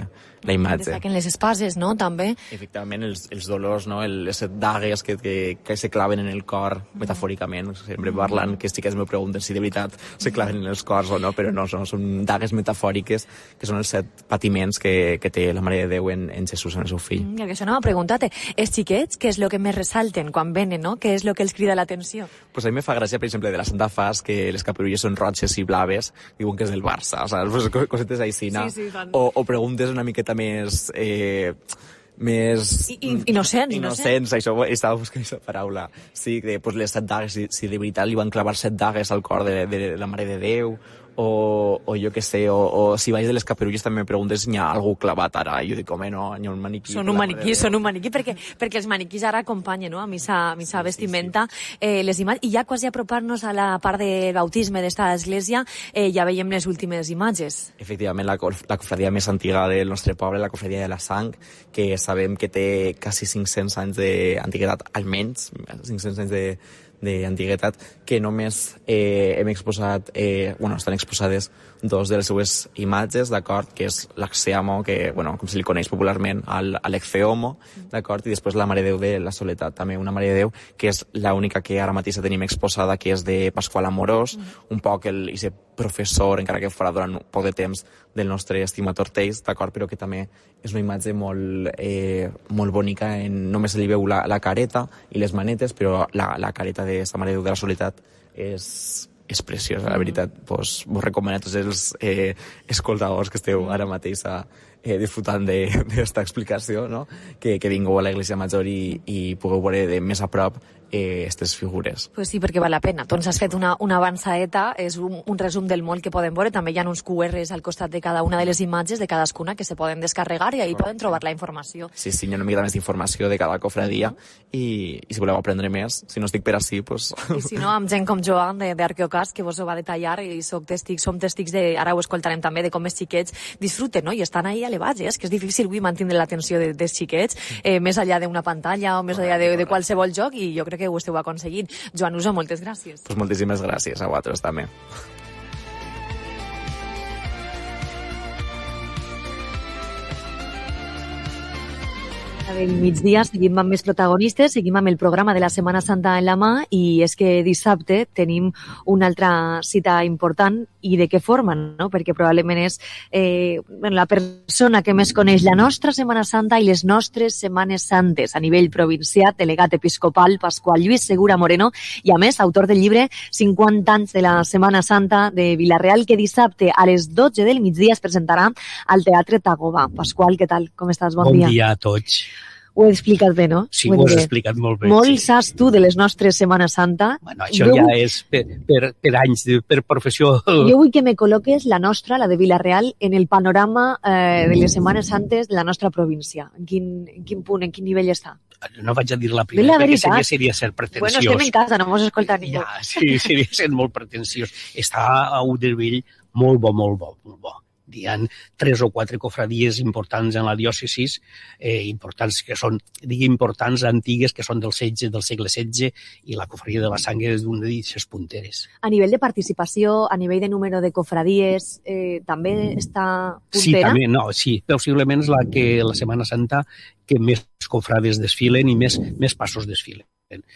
la imatge. Destaquen les espases, no?, també. Efectivament, els dolors, no?, les dagues que se claven en el cor, metafòricament. Sempre parlant que sí que me pregunten si de veritat se claven en els cors o no, però no, són dagues metafòriques, que són els 7 patiments que té la Mare de Déu en Jesús, en el seu fill. Que això no m'ha preguntat. Els xiquets, què és el que més ressalten quan venen, no? Què és el que els crida l'atenció? Pues a mi me fa gràcia, per exemple, de la Santa Fas, que les capirulles són roges i blaves, diuen que és del Barça, saps? Pues cosetes així, no? Sí, o preguntes una miqueta més innocents, això, estava buscant aquesta paraula. Sí, pues les 7 dagues, si de veritat li van clavar 7 dagues al cor de la Mare de Déu, o jo què sé, o si vaig de les capirulles també me preguntes si hi ha algú clavat ara, i jo dic, home, no, hi ha un maniquí. Són un maniquí, perquè els maniquís ara acompanyen, no?, a missa vestimenta, les imatges, i ja quasi apropar-nos a la part del bautisme d'esta església, ja veiem les últimes imatges. Efectivament, la cofradia més antiga del nostre poble, la cofradia de la Sang, que sabem que té quasi 500 anys d'antiguitat, almenys 500 anys d'antiguitat, que només hem exposat, estan exposades 2 de les seues imatges, d'acord, que és l'Axiamo, que, com se li coneix popularment, l'Ecceomo, d'acord, i després la Mare de Déu de la Soledat, també una Mare de Déu, que és l'única que ara mateix tenim exposada, que és de Pasqual Amorós, un poc aquest professor, encara que fora durant poc de temps, del nostre estimat Ortells, d'acord, però que també és una imatge molt bonica, només se li veu la careta i les manetes, però la careta de la Mare de Déu de la Soledat és preciosa, la veritat. Vos recomano a tots els escoltadors que esteu ara mateix disfrutant d'esta explicació, no?, que vingueu a l'Església Major i pugueu veure de més a prop aquestes figures. Pues sí, perquè val la pena. Tu ens has fet una avançadeta, és un resum del molt que podem veure. També hi ha uns QRs al costat de cada una de les imatges, de cadascuna, que se poden descarregar i ahí poden trobar la informació. Sí, hi ha una mica més d'informació de cada cofradia i si voleu aprendre més, si no estic per ací, pues... I si no, amb gent com Joan d'Arqueocast, que vos ho va detallar, i som tèstics ara ho escoltarem també, de com els xiquets disfruten, no?, i estan ahí elevats, és que és difícil avui mantenir l'atenció dels xiquets, més enllà d'una pantalla o més enllà de qualsevol joc, i jo crec que ho esteu aconseguint. Joan Uso, moltes gràcies. Pues moltíssimes gràcies a vosaltres també. Del migdia seguim amb més protagonistes, seguim amb el programa de la Setmana Santa en la mà, i és que dissabte tenim una altra cita important, i de què forma, no?, perquè probablement és la persona que més coneix la nostra Setmana Santa i les nostres Setmanes Santes a nivell provincial, delegat episcopal Pasqual Lluís Segura Moreno, i a més autor del llibre 50 anys de la Setmana Santa de Vila-real, que dissabte a les 12 del migdia es presentarà al Teatre Tagoba. Pasqual, què tal? Com estàs? Bon dia. Bon dia a tots. Ho he explicat bé, no? Sí, ho has explicat molt bé. Molt saps tu de les nostres Setmana Santa. Bueno, això ja és per anys, per professió. Jo vull que me col·loques la nostra, la de Vila-real, en el panorama de les Setmanes Santes de la nostra província. En quin punt, en quin nivell està? No vaig a dir la primera, perquè seria ser pretensiós. Bueno, estem en casa, no mos escolta ningú. Ja, sí, seria ser molt pretensiós. Està a Udervell molt bo, molt bo, molt bo. Hi ha 3 o 4 cofradies importants en la diòcesis, importants que són, importants, antigues, que són del segle XVI, i la cofradia de la Sang és d'una d'aquestes punteres. A nivell de participació, a nivell de número de cofradies, també està puntera? Sí, també, sí. Possiblement és la Setmana Santa que més cofrades desfilen i més passos desfilen.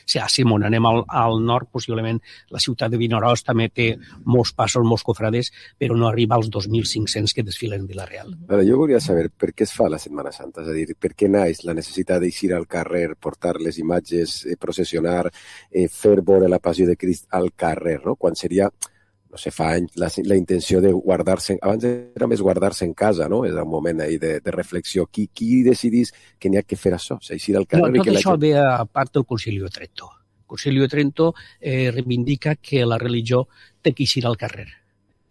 Si anem al nord, possiblement la ciutat de Vinaròs també té molts passos, molts cofrades, però no arriba als 2.500 que desfilen en Vila-real. Jo volia saber per què es fa la Setmana Santa, és a dir, per què naix la necessitat d'eixir al carrer, portar les imatges, processionar, fer veure la passió de Crist al carrer, no? Quan seria, no sé, fa anys, la intenció de guardar-se, abans era més guardar-se en casa, no? És un moment ahí de reflexió. Qui decidís que n'hi ha que fer això? Eixir al carrer? Tot això ve a part del Concili de Trento. El Concili de Trento reivindica que la religió té que eixir al carrer,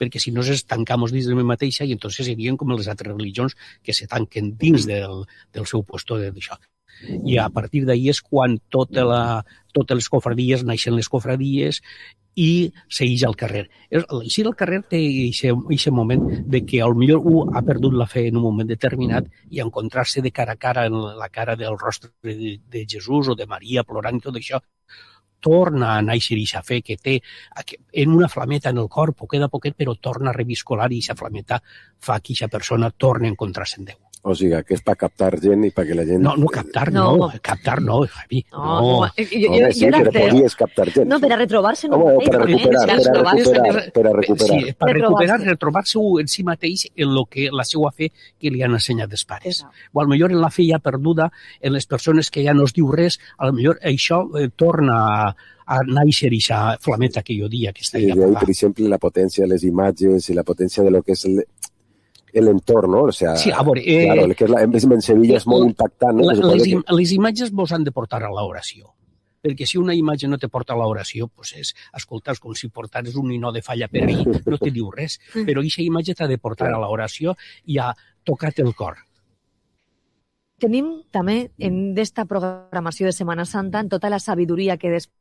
perquè si no ens tancamos dins de mi mateixa i entonces serien com les altres religions que se tanquen dins del seu puesto d'això. I a partir d'ahir és quan totes les cofradies naixen les cofradies i s'eix al carrer. L'eixir al carrer té aquest moment de que potser un ha perdut la fe en un moment determinat i encontrar-se de cara a cara en la cara del rostre de Jesús o de Maria plorant i tot això, torna a néixer ixa fe que té en una flameta en el cor, poquet a poquet, però torna a reviscolar i ixa flameta fa que ixa persona torni a encontrar-se en Déu. O sigui, que és per captar gent i perquè la gent... No, captar no, Javi. No. Sí, però podies captar gent. No, per a retrobar-se en un mateix. Per a recuperar. Sí, per recuperar, retrobar-se en si mateix en la seva fe que li han ensenyat els pares. O potser en la fe ja perduda, en les persones que ja no es diu res, potser això torna a néixer aquesta flameta que jo dia que està allà. I per exemple, la potència de les imatges i la potència de lo que és el entorn, ¿no? O sea, sí, a veure, claro, que en Sevilla és molt impactant, ¿no? Les imatges vos han de portar a l'oració, perquè si una imatge no te porta a l'oració, pues és escoltar com si portares un ninó de falla per ahí, no te diu res, però aquesta imatge t'ha de portar a l'oració i ha tocat el cor. Tenim també en d'esta programació de Setmana Santa en tota la sabidoria que desprens,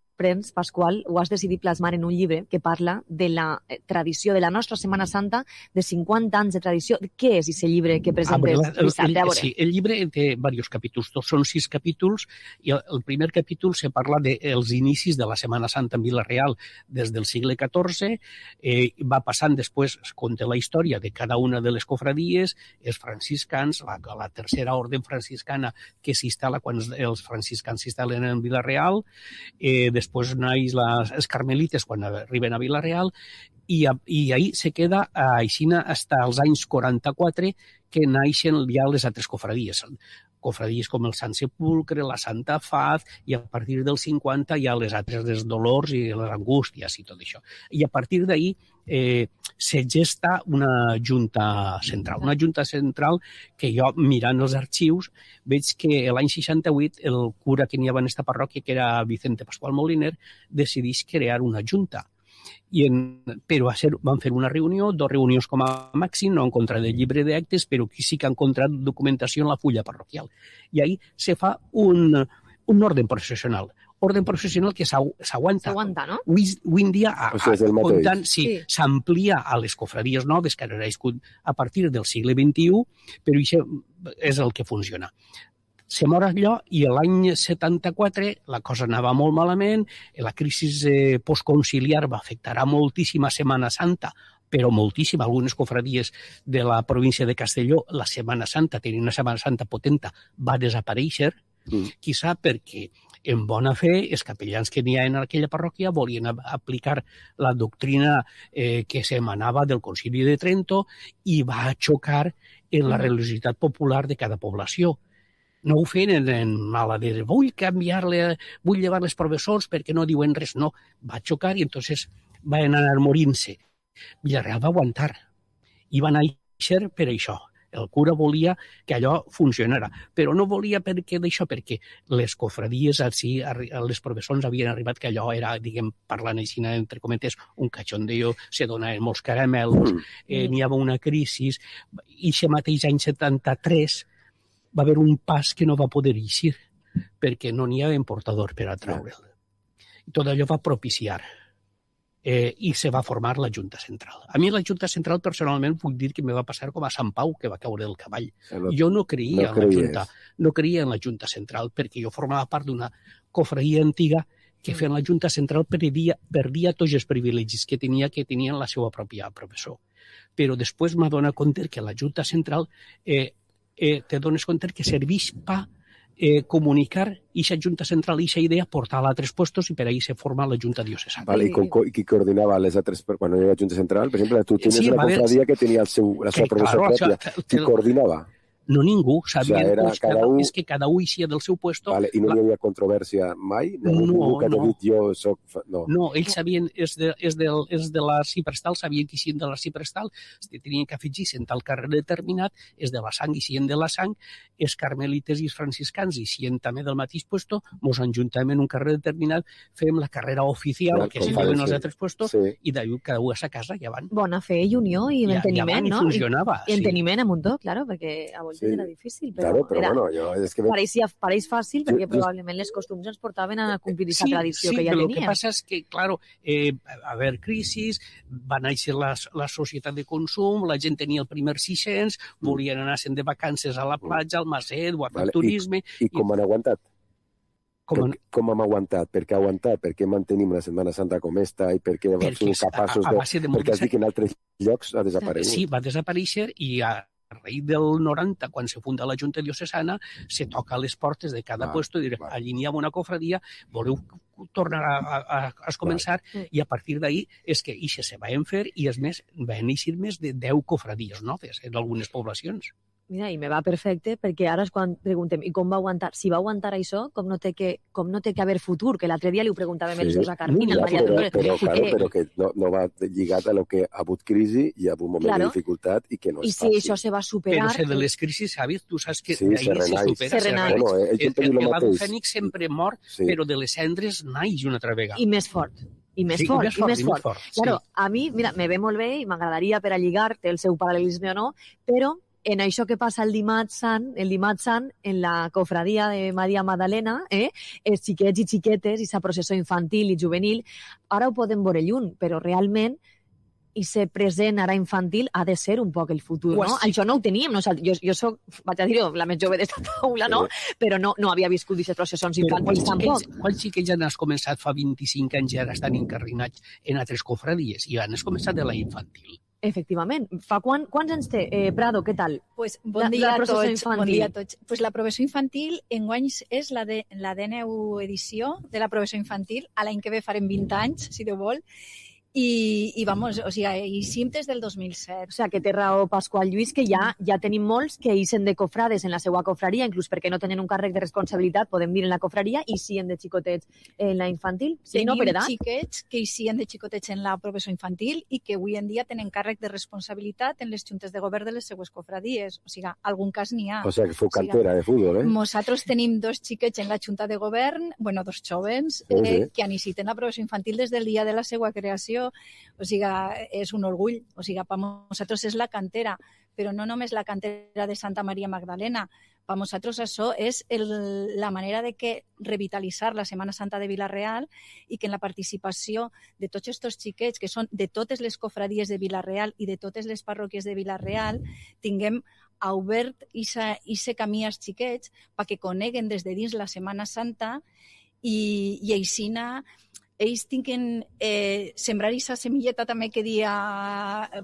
Pasqual, ho has decidit plasmar en un llibre que parla de la tradició de la nostra Setmana Santa, de 50 anys de tradició. Què és aquest llibre que presentes dissabte? Sí, el llibre té diversos capítols, són 6 capítols, i el primer capítol se parla dels inicis de la Setmana Santa en Vila-real des del segle XIV, va passant després, conta la història de cada una de les cofradies, els franciscans, la tercera orde franciscana que s'instal·la quan els franciscans s'instal·len en Vila-real, després naix les carmelites quan arriben a Vila-real i ahí se queda aixina fins als anys 44 que naixen ja les altres cofradies. Cofradies com el Sant Sepulcre, la Santa Faz, i a partir del 50 hi ha les altres dels dolors i les angústies i tot això. I a partir d'ahí se gesta una junta central que jo, mirant els arxius, veig que l'any 68 el cura que n'hi havia en aquesta parròquia, que era Vicente Pascual Moliner, decideix crear una junta. Però van fer una reunió, 2 reunions com a màxim, no en contra del llibre d'actes, però sí que han encontrat documentació en la fulla parroquial. I ahí se fa un orden processional. Orden processional que s'aguanta. S'aguanta, no? Avui en dia, s'amplia a les cofradies noves que han nascut a partir del segle XXI, però això és el que funciona. Se mor allò i l'any 74 la cosa anava molt malament, la crisi postconciliar va afectar a moltíssima Setmana Santa, però moltíssima. Algunes cofradies de la província de Castelló, la Setmana Santa, tenint una Setmana Santa potenta, va desaparèixer, quizà perquè en bona fe els capellans que n'hi ha en aquella parròquia volien aplicar la doctrina que s'emanava del Concili de Trento i va xocar en la religiositat popular de cada població. No ho feien en mala de vull llevar les professors perquè no diuen res. No, va xocar i entonces van anar morint-se. Villarreal va aguantar i va néixer per això. El cura volia que allò funcionara, però no volia perquè les cofradies, les professors havien arribat que allò era, diguem, parlant així, entre cometes, un cachondeo, se donaven molts caramels, n'hi havia una crisi, i aquest mateix any 73 va haver un pas que no va poder eixir, perquè no n'hi havia portador per a traure'l. I tot allò va propiciar. I se va formar la Junta Central. A mi la Junta Central, personalment, puc dir que me va passar com a Sant Pau, que va caure del cavall. Jo no creia en la Junta Central, perquè jo formava part d'una cofradia antiga que feien la Junta Central perdia tots els privilegis que tenien la seva pròpia professor. Però després m'adona compte que la Junta Central te dones compte que serveix per comunicar aquesta Junta Central, aquesta idea, portar-la a altres puestos i per ahí se forma la Junta Diocesana. Vale, I qui coordinava les altres, quan no hi havia Junta Central? Per exemple, tu tenies una cofradia que tenia la seva professor pròpia. Qui coordinava? No ningú, sabien és que cada un eixia del seu puesto. I no hi havia controvèrsia mai? Ningú que t'he dit jo soc... No, ells sabien, és de la Ciprestal, sabien que eixien de la Ciprestal, tenien que afegir-se en tal carrer determinat, és de la sang, eixien de la sang, els carmelites i els franciscans eixien també del mateix puesto, mos enjuntem en un carrer determinat, fem la carrera oficial, que se feien els altres puestos, i d'allò cada un a sa casa ja van. Bona fe i unió i enteniment, no? I funcionava. I enteniment a muntó, claro, perquè a voltes era difícil, però pareix fàcil perquè probablement les costums ens portaven a complir aquesta tradició que ja teníem. Sí, però el que passa és que, claro, va haver crisis, va néixer la societat de consum, la gent tenia el primer 600, volien anar-se'n de vacances a la platja, al Maset, o a fer turisme... I com han aguantat? Com hem aguantat? Per què ha aguantat? Per què mantenim una Setmana Santa com esta i per què som capaços de... Perquè has dit que en altres llocs ha desaparegut. Sí, va desaparèixer i a raïs del 90, quan se funda la Junta Diocesana, se toca a les portes de cada puesto i dir, allí n'hi ha una cofradia, voleu tornar a començar, i a partir d'ahí és que ixe se va fer i, és més, van néixer més de 10 cofradies noves en algunes poblacions. Mira, i me va perfecte, perquè ara és quan preguntem, i com va aguantar? Si va aguantar això, com no té que haver futur, que l'altre dia li ho preguntàvem els dos a Carmina, Maria Dolores. Però que no va lligat a lo que ha hagut crisi i ha hagut moment de dificultat i que no és fàcil. I si això se va superar... Però de les crisis, Javier, tu saps que ahir se supera. El l'Ado Fènix sempre mor, però de les cendres naix una altra vegada. I més fort. I més fort. Claro, a mi, mira, me ve molt bé i m'agradaria per a lligar, té el seu paral·lelisme o no, però en això que passa el dimarts sant, en la cofradia de Maria Magdalena, els xiquets i xiquetes, i sa processó infantil i juvenil, ara ho podem veure lluny, però realment i ser present ara infantil ha de ser un poc el futur, no? Això no ho teníem. Jo soc, vaig a dir-ho, la més jove d'esta taula, no? Però no havia viscut aquestes processons infantils tampoc. Quants xiquets han començat fa 25 anys i ara estan encarrinats en altres cofradies i han començat de la infantil? Efectivament. Fa quants anys té? Prado, què tal? Pues, bon dia a tots. Pues la professó infantil enguany és la 19ª edició de la professó infantil. A l'any que ve farem 20 anys, si Déu vol. I vamos, o sigui, i cintes del 2007. O sigui, que té raó Pasqual Lluís, que ja tenim molts que ixen de cofrades en la seva cofraria, inclús perquè no tenen un càrrec de responsabilitat, podem dir en la cofraria, i ixien de xicotets en la infantil. Tenim xiquets que ixien de xicotets en la professó infantil i que avui en dia tenen càrrec de responsabilitat en les juntes de govern de les seues cofradies. O sigui, algun cas n'hi ha. O sigui, que feu cantera de futbol, Nosaltres tenim 2 xiquets en la junta de govern, 2 jovens, que han ixit en la professó infantil des del dia de la seva creació. O sigui, és un orgull. O sigui, per nosaltres és la cantera, però no només la cantera de Santa Maria Magdalena. Per nosaltres això és la manera de que revitalitzar la Setmana Santa de Vila-real i que en la participació de tots aquests xiquets, que són de totes les cofradies de Vila-real i de totes les parròquies de Vila-real, tinguem obert aquest camí als xiquets perquè coneguen des de dins la Setmana Santa i aixina ells tinguin sembrar aquesta semilleta també que dia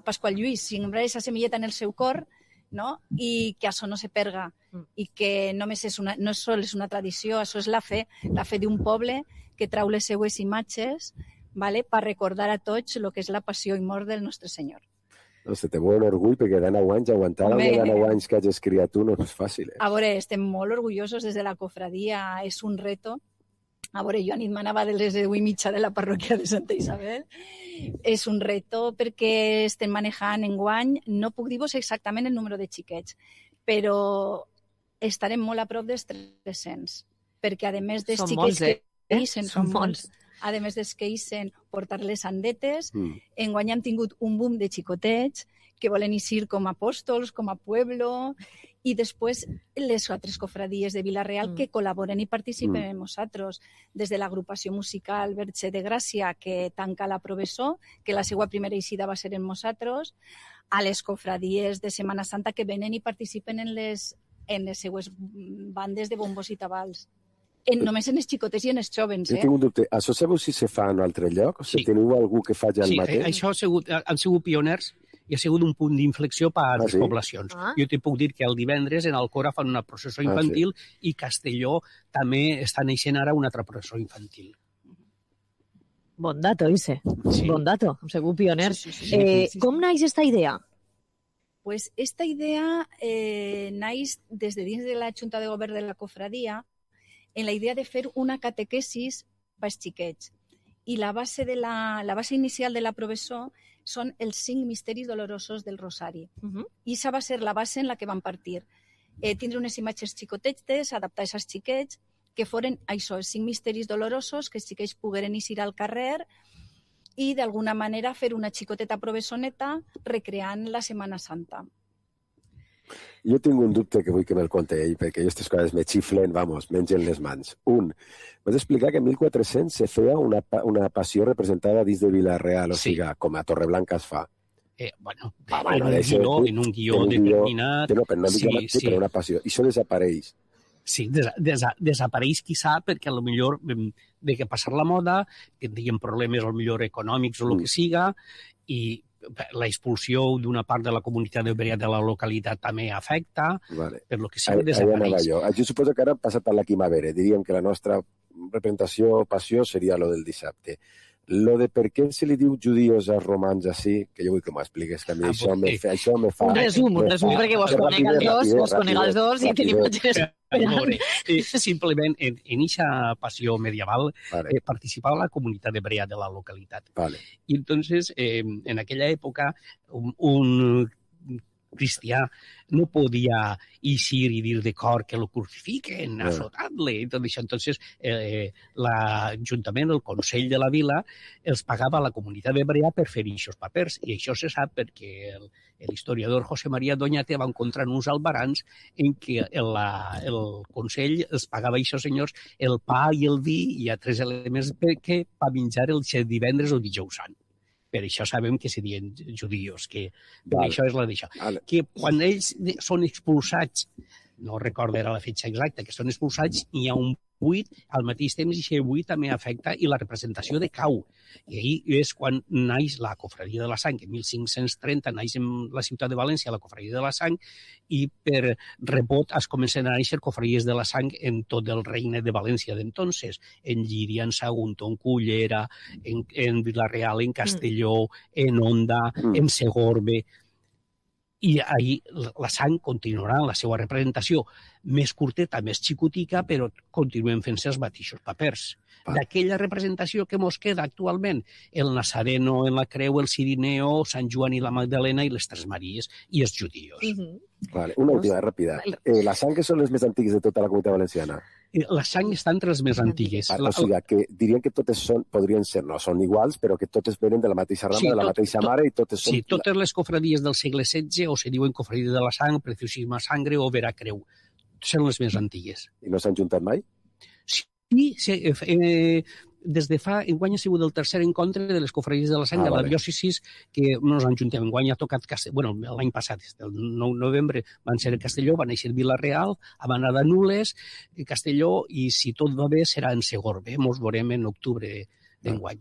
Pasqual Lluís, sembrar aquesta semilleta en el seu cor, no? I que això no se perga i que només no és una tradició, això és la fe d'un poble que trau les seues imatges per recordar a tots el que és la passió i mort del nostre Senyor. Se té molt orgull perquè de 9 anys, aguantar de 9 anys que hagis criat tu no és fàcil. A veure, estem molt orgullosos des de la cofradia, és un reto. A veure, jo anit m'anava de les 10:30 de la parròquia de Santa Isabel. És un reto perquè estem manejant enguany, no puc dir-vos exactament el número de xiquets, però estarem molt a prop dels 300, perquè a més dels xiquets que ixen, són molts. A més dels que ixen portar les andetes, enguany hem tingut un boom de xicotets que volen eixir com a apòstols, com a pueblo, i després les altres cofradies de Vila-real que col·laboren i participen amb nosaltres, des de l'agrupació musical Verge de Gràcia, que tanca la professó, que la seva primera eixida va ser en nosaltres, a les cofradies de Setmana Santa que venen i participen en les seues bandes de bombos i tabals. Només en els xicotes i en els jovens. Jo tinc un dubte. Això sabeu si se fa en un altre lloc? O sigui, teniu algú que faci el mateix? Sí, això han sigut pioners i ha sigut un punt d'inflexió per a les poblacions. Jo te puc dir que el divendres en Alcora fan una processó infantil i Castelló també està naixent ara una altra processó infantil. Bon dato, Ise. Bon dato. Hem sigut pioners. Com naix aquesta idea? Pues esta idea naix des de dins de la Junta de Govern de la Cofradia en la idea de fer una catequesis pels xiquets. I la base inicial de la professó són els 5 misteris dolorosos del Rosari. I aquesta va ser la base en la que van partir. Tindre unes imatges xicotetes, adaptades als xiquets, que foren això, els 5 misteris dolorosos, que els xiquets pogueren eixir al carrer i d'alguna manera fer una xicoteta professoneta recreant la Setmana Santa. Jo tinc un dubte que vull que me'l conte ell, perquè aquestes coses me xiflen, mengen les mans. Vas explicar que en 1400 se feia una passió representada dins de Vila-real, o sigui, com a Torreblanca es fa. En un guió determinat. Però una passió. I això desapareix. Sí, desapareix quizá perquè potser de que passar la moda, tindrien problemes potser econòmics o el que siga, i la expulsió d'una part de la comunitat hebrea de la localitat també afecta, per lo que sigui desapareix. Jo suposo que ara passa per la Quimavera. Diríem que la nostra representació o passió seria lo del dissabte. Lo de per què se li diu judíos als romans així, que jo vull que m'ho expliquis, que a mi això me fa... Un resum, perquè vos conec els dos i tenim gent esperant. Simplement, en aquesta passió medieval participava la comunitat hebrea de la localitat. I entonces, en aquella època, un cristià no podia eixir i dir de cor que lo crucifiquen, azotant-le. Entonces, l'Ajuntament, el Consell de la Vila, els pagava a la comunitat hebrea per fer aquests papers. I això se sap perquè l'historiador José María Doñate va encontrar uns albarans en què el Consell els pagava a aquests senyors el pa i el vi i altres elements per menjar el divendres o dijous sant. Per això sabem que serien judíos, que això és la d'això. Que quan ells són expulsats, no recordo era la fetge exacta, que són expulsats, hi ha un buit, al mateix temps aquest buit també afecta i la representació de cau. I ahí és quan naix la Cofradia de la Sang, en 1530 naix en la ciutat de València la Cofradia de la Sang i per rebot es comencen a néixer cofradies de la Sang en tot el regne de València d'entonces, en Llíria, en Sagunto, en Cullera, en Vila-real, en Castelló, en Onda, en Segorbe. I ahir la Sang continuarà en la seva representació més curteta, més xicotica, però continuem fent-se els mateixos papers. D'aquella representació que mos queda actualment, el Nazareno en la creu, el Cirineo, Sant Joan i la Magdalena i les Tres Maries i els judíos. Una última, ràpida. La Sang, que són les més antigues de tota la comunitat valenciana? La Sang està entre les més antigues. O sigui, que dirien que totes podrien ser, no són iguals, però que totes venen de la mateixa rama, de la mateixa mare, i totes són... Sí, totes les cofradies del segle XVI o se diuen Cofradia de la Sang, Preciosíssima Sangre o Vera Creu. Són les més antigues. I no s'han juntat mai? Sí, des de fa... Enguany ha sigut el tercer encontre de les cofradies de la Sang de la diòcesis que no ens han juntat. Enguany ha tocat Castelló. Bueno, l'any passat, el 9 de novembre, van ser a Castelló, van néixer Vila-real, van anar a Nules, Castelló, i si tot va bé serà en Segorbe. Ens veurem en octubre d'enguany.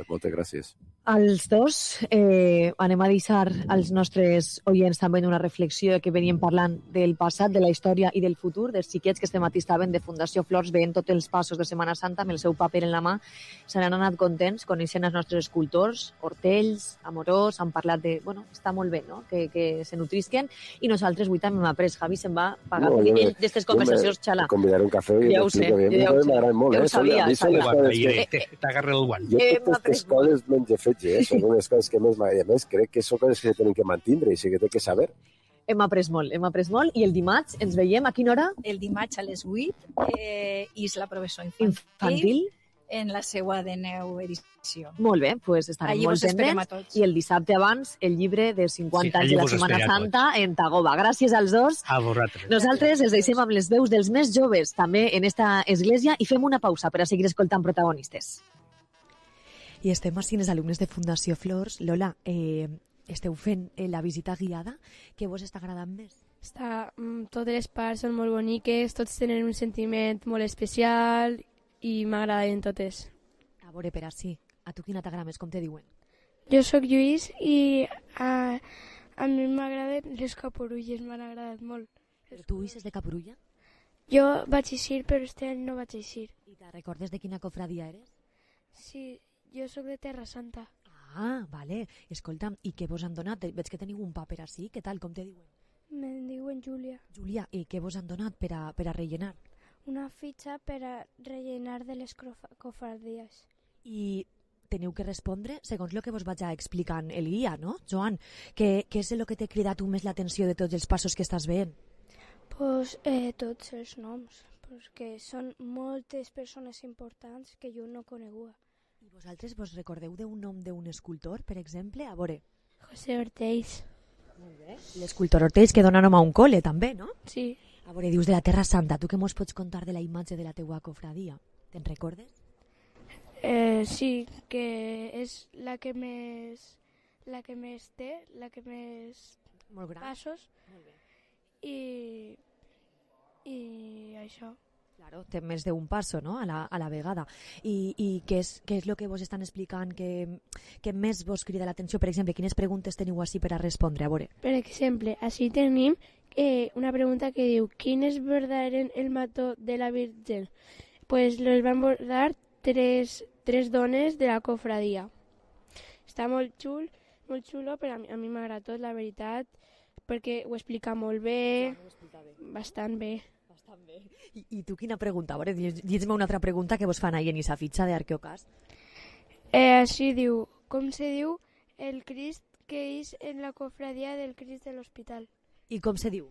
Moltes gràcies. Els dos anem a deixar als nostres oients també una reflexió que veníem parlant del passat, de la història i del futur, dels xiquets que este matí estaven de Fundació Flors veient tots els passos de Setmana Santa amb el seu paper en la mà. Se n'han anat contents, coneixent els nostres escultors, Hortells, Amorós, han parlat de... Bueno, està molt bé, no?, que se nutrisquen, i nosaltres avui també hem après. Javi se'n va pagar ell d'aquestes conversacions, xala. Convidaré un cafè i ja ho sé, m'agrada molt. Ja ho sabia. T'agarra el guant. Jo aquestes coses menys he fet, són unes coses que més m'agrada. A més, crec que són coses que tenen que mantindre i que té que saber. Hem après molt, i el dimarts ens veiem a quina hora? El dimarts a les 8 és la professor infantil en la seva 9ª edició. Molt bé, doncs estarem molt pendents. I el dissabte abans, el llibre de 50 anys de la Setmana Santa en Tagoba. Gràcies als dos. A vosaltres. Nosaltres els deixem amb les veus dels més joves, també en esta església, i fem una pausa per a seguir escoltant protagonistes. I estem així els alumnes de Fundació Flors. Lola, esteu fent la visita guiada. Què vos està agradant més? Totes les parts són molt boniques, tots tenen un sentiment molt especial i m'agraden totes. A veure, per així, a tu quina t'agrada més, com te diuen? Jo sóc Lluís i a mi m'agraden les Capurulles, m'han agradat molt. Però tu eixes de Capurulla? Jo vaig eixir, però este any no vaig eixir. I te recordes de quina cofradia eres? Sí, jo sóc de Terra Santa. Ah, vale. Escolta'm, i què vos han donat? Veig que teniu un paper així, què tal, com te diuen? Me'n diuen Júlia. Júlia, i què vos han donat per a rellenar? Una fitxa per a rellenar de les cofradies. I teniu que respondre segons el que vos vaig explicant el guia, no, Joan? Què és el que t'ha cridat més l'atenció de tots els passos que estàs veient? Pues tots els noms, perquè són moltes persones importants que jo no coneguda. I vosaltres vos recordeu d'un nom d'un escultor, per exemple? A veure. José Hortells. Molt bé. L'escultor Hortells que dona nom a un col·le, també, no? Sí. A veure, dius de la Terra Santa. Tu què mos pots contar de la imatge de la teua cofradia? Te'n recordes? Sí, que és la que més té, la que més molt gran. passos. Molt bé. I i això. Claro, té més d'un passo, no?, a la vegada. I què és el que vos estan explicant que més vos crida l'atenció? Per exemple, quines preguntes teniu així per a respondre? A veure. Per exemple, així tenim una pregunta que diu ¿quiénes bordaron el manto de la Virgen? Pues los van bordar tres dones de la cofradía. Està molt xulo, però a mi m'agrada tot, la veritat, perquè ho explica molt bé, bastant bé. I tu quina pregunta? A veure, digues-me una altra pregunta que vos fan ahir en aquesta fitxa d'Arqueocast. Així diu, com se diu el Crist que és en la cofradia del Crist de l'Hospital? I com se diu?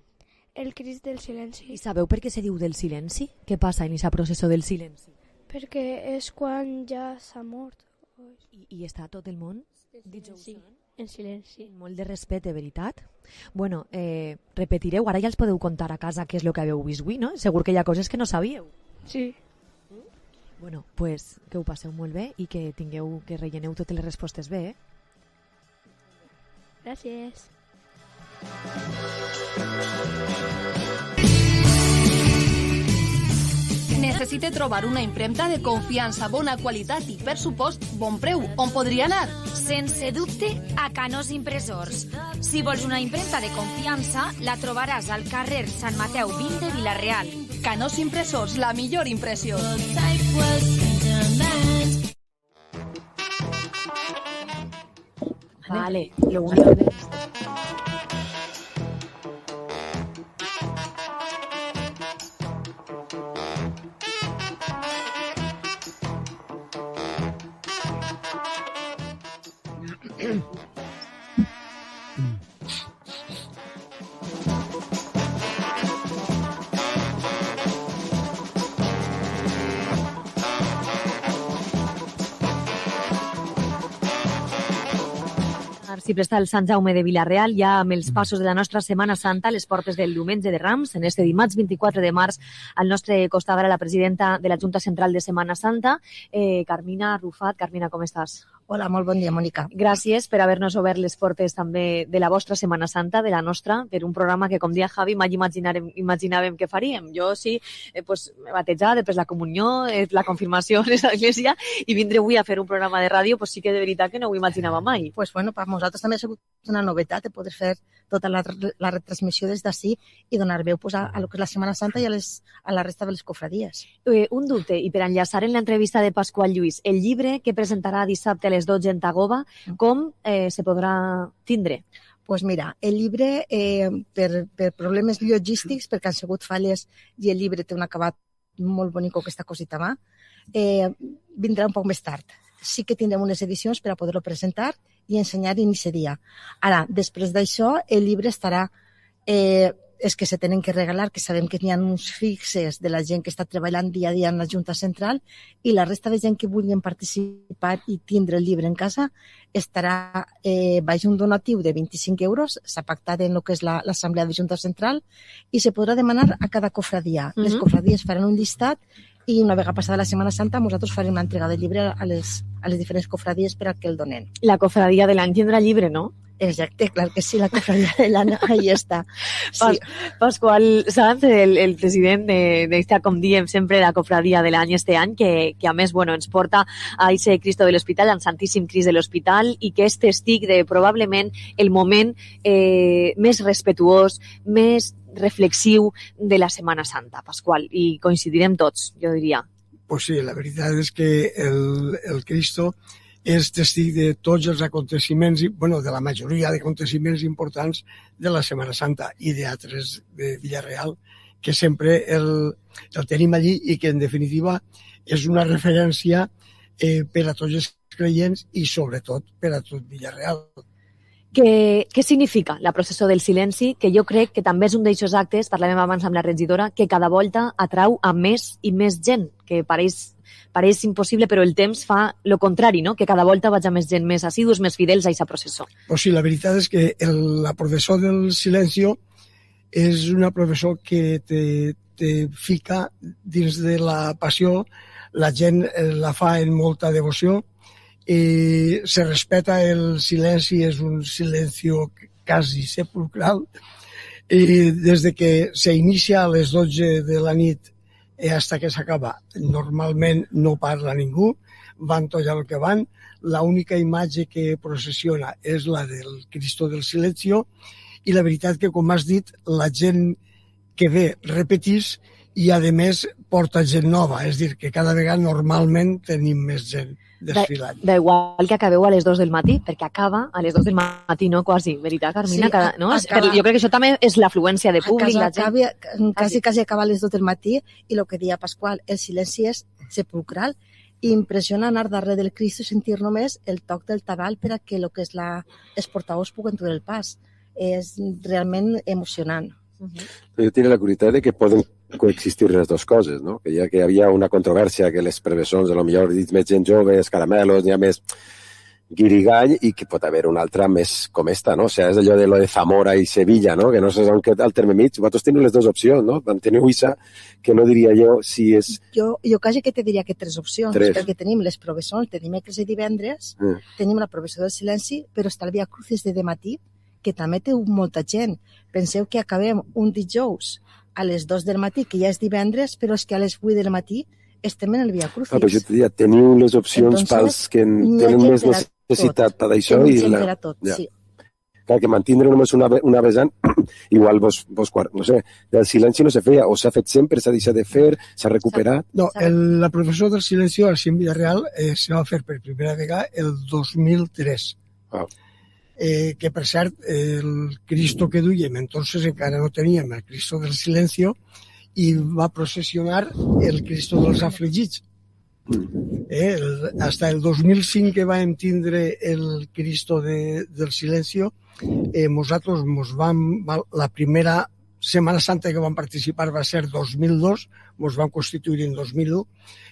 El Crist del Silenci. I sabeu per què se diu del silenci? Què passa en aquest procés del silenci? Perquè és quan ja s'ha mort. I està tot el món? Sí, en silenci. Molt de respecte, veritat? Bueno, repetireu, ara ja els podeu contar a casa què és el que haveu vist avui, no? Segur que hi ha coses que no sabíeu. Sí. Bueno, pues que ho passeu molt bé i que tingueu, que relleneu totes les respostes bé, Gràcies. Necessita trobar una impremta de confiança, bona qualitat i, per supost, bon preu. On podria anar? Sense dubte, a Canós Impressors. Si vols una impremta de confiança, la trobaràs al carrer Sant Mateu 20 de Vila-real. Canós Impressors, la millor impressió. Vale, lo único de... Si presta el Sant Jaume de Vila-real, ja amb els passos de la nostra Setmana Santa, les portes del diumenge de Rams, en este dimarts 24 de març, al nostre costat ara la presidenta de la Junta Central de Setmana Santa, Carmina Rufat. Carmina, com estàs? Hola, molt bon dia, Mònica. Gràcies per haver-nos obert les portes també de la vostra Setmana Santa, de la nostra, per un programa que, com dia Javi, mai imaginàvem que faríem. Jo sí, me batejar, després la comunió, la confirmació en l'església, i vindre avui a fer un programa de ràdio, sí que de veritat que no ho imaginava mai. Pues bueno, per nosaltres també ha sigut una novetat de poder fer tota la retransmissió des d'ací i donar veu a lo que és la Setmana Santa i a la resta de les cofradies. Un dubte, i per enllaçar en l'entrevista de Pasqual Lluís, el llibre que presentarà dissabte a les 12 en Tagoba, com se podrà tindre? Pues mira, el llibre, per problemes logístics, perquè han sigut falles i el llibre té un acabat molt bonic que està cosit a mà, vindrà un poc més tard. Sí que tindrem unes edicions per a poder-lo presentar i ensenyar en aquest dia. Ara, després d'això, el llibre estarà... és que se tenen que regalar, que sabem que n'hi ha uns fixes de la gent que està treballant dia a dia en la Junta Central i la resta de gent que vulguin participar i tindre el llibre en casa estarà baix un donatiu de 25 euros, s'ha pactat en el que és l'Assemblea de Junta Central i se podrà demanar a cada cofradia. Les cofradies faran un llistat i una vegada passada la Setmana Santa nosaltres farem l'entrega del llibre a les diferents cofradies per a que el donen. La cofradia de l'any tindrà llibre, no? Exacte, clar que sí, la cofradia de l'any, ahí està. Sí. Pasqual Sanz, el president d'esta, com diem sempre, la cofradia de l'any este any, que a més ens porta a ese Cristo de l'Hospital, al Santíssim Crist de l'Hospital, i que és testig de probablement el moment més respetuós, més reflexiu de la Setmana Santa, Pasqual, i coincidirem tots, jo diria. Pues sí, la veritat és que el Cristo és testig de tots els aconteciments, de la majoria d'aconteciments importants de la Setmana Santa i d'altres de Vila-real, que sempre el tenim allí i que, en definitiva, és una referència per a tots els creients i, sobretot, per a tot Vila-real. Què significa la processó del silenci? Que jo crec que també és un d'aquests actes, parlàvem abans amb la regidora, que cada volta atrau a més i més gent, que pareix impossible, però el temps fa el contrari, no? Que cada volta vaig a més gent, més assidus, més fidels a aquesta processó. Pues sí, la veritat és que la processó del silencio és una processó que te fica dins de la passió, la gent la fa en molta devoció, se respeta el silenci, és un silencio quasi sepulcral, I des de que s'inicia a les 12 de la nit hasta que s'acaba, normalment no parla ningú, van tot el que van. La única imatge que processiona és la del Cristo del Silencio i la veritat que, com has dit, la gent que ve repetís i, a més, porta gent nova. És a dir, que cada vegada normalment tenim més gent desfilant. Da igual que acabeu a les 2 del matí, perquè acaba a les 2 del matí, no? Quasi, veritat, Carmina? Sí, no? Però jo crec que això també és l'afluència de públic. Quasi acaba a les 2 del matí i el que deia Pasqual, el silenci és sepulcral. I impressiona anar darrere del Cristo i sentir només el toc del tabal per a que els portadors puguen treure el pas. És realment emocionant. Jo tinc la curiositat de que poden coexistir les dues coses, no? Que ja que hi havia una controvèrsia que les prevencions, potser dits més gent jove, els caramelos, hi ha més guirigall i que pot haver una altra més com esta, no? O sigui, és allò de lo de Zamora i Sevilla, no? Que no sé on queda el terme mig. Vosaltres teniu les dues opcions, no? Teniu Isa, que no diria jo si és... Jo quasi que te diria que 3 opcions, perquè tenim les professors de dimecres i divendres, tenim la professó del silenci, però està el Via Crucis de dematí, que també té molta gent. Penseu que acabem un dijous a les 2 del matí, que ja és divendres, però és que a les 8 del matí estem en el Via Crucis. Però jo te diria, teniu les opcions pels que tenen més necessitat per això i sí. Clar, que mantindre només una vessant, igual vos no sé, el silenci no se feia, o s'ha fet sempre, s'ha deixat de fer, s'ha recuperat? No, la professor del silencio així en vida real se va fer per primera vegada el 2003. Que per cert, el Cristo que duiem, entonces encara no teníem el Cristo del silencio i va processionar el Cristo dels afligits. Hasta el 2005 que vam tindre el Cristo del Silencio, nosaltres la primera Setmana Santa que vam participar va ser 2002, ens vam constituir en 2001,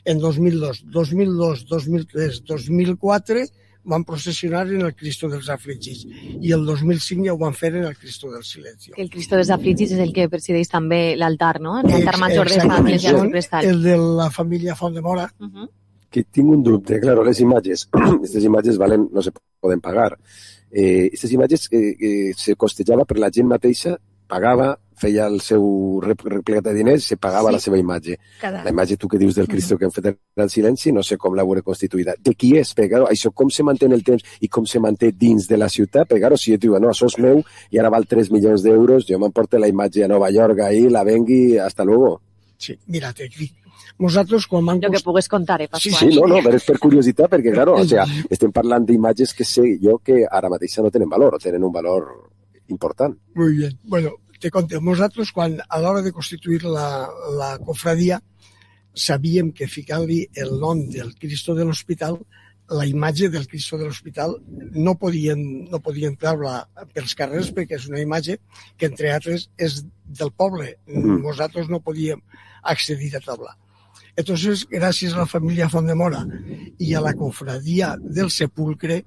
en 2002, 2003, 2004 van processionar en el Cristo dels Afligits i el 2005 ja ho van fer en el Cristo del Silencio. El Cristo dels Afligits és el que presideix també l'altar, no? L'altar major de Sant Església del Prestal. El de la família Font de Mora. Que tinc un dubte, claro, les imatges, aquestes imatges valen, no se poden pagar. Aquestes imatges se costejava per la gent mateixa, pagava, feia el seu replegat de diners, se pagava la seva imatge. La imatge, tu que dius del Cristo que han fet el silenci, no sé com la veuré constituïda. De qui és? Perquè, això com se manté en el temps i com se manté dins de la ciutat? Perquè, si jo diu, no, això és meu i ara val 3 milions d'euros, jo m'emporto la imatge a Nova York ahí, la vengui, hasta luego. Sí, mira, te dic. Nosaltres, quan vam... Lo que pugues contar, Pasqual. Sí, no, però és per curiositat, perquè, claro, o sea, estem parlant d'imatges que sé jo que ara mateix no tenen valor, o tenen un valor important. Muy bien. Bueno, te conto, nosaltres, quan a l'hora de constituir la cofradia, sabíem que ficant-li el nom del Cristo de l'Hospital, la imatge del Cristo de l'Hospital no podien treure pels carrers perquè és una imatge que, entre altres, és del poble. Nosaltres no podíem accedir a treure. Entonces, gràcies a la família Font de Mora i a la cofradia del Sepulcre,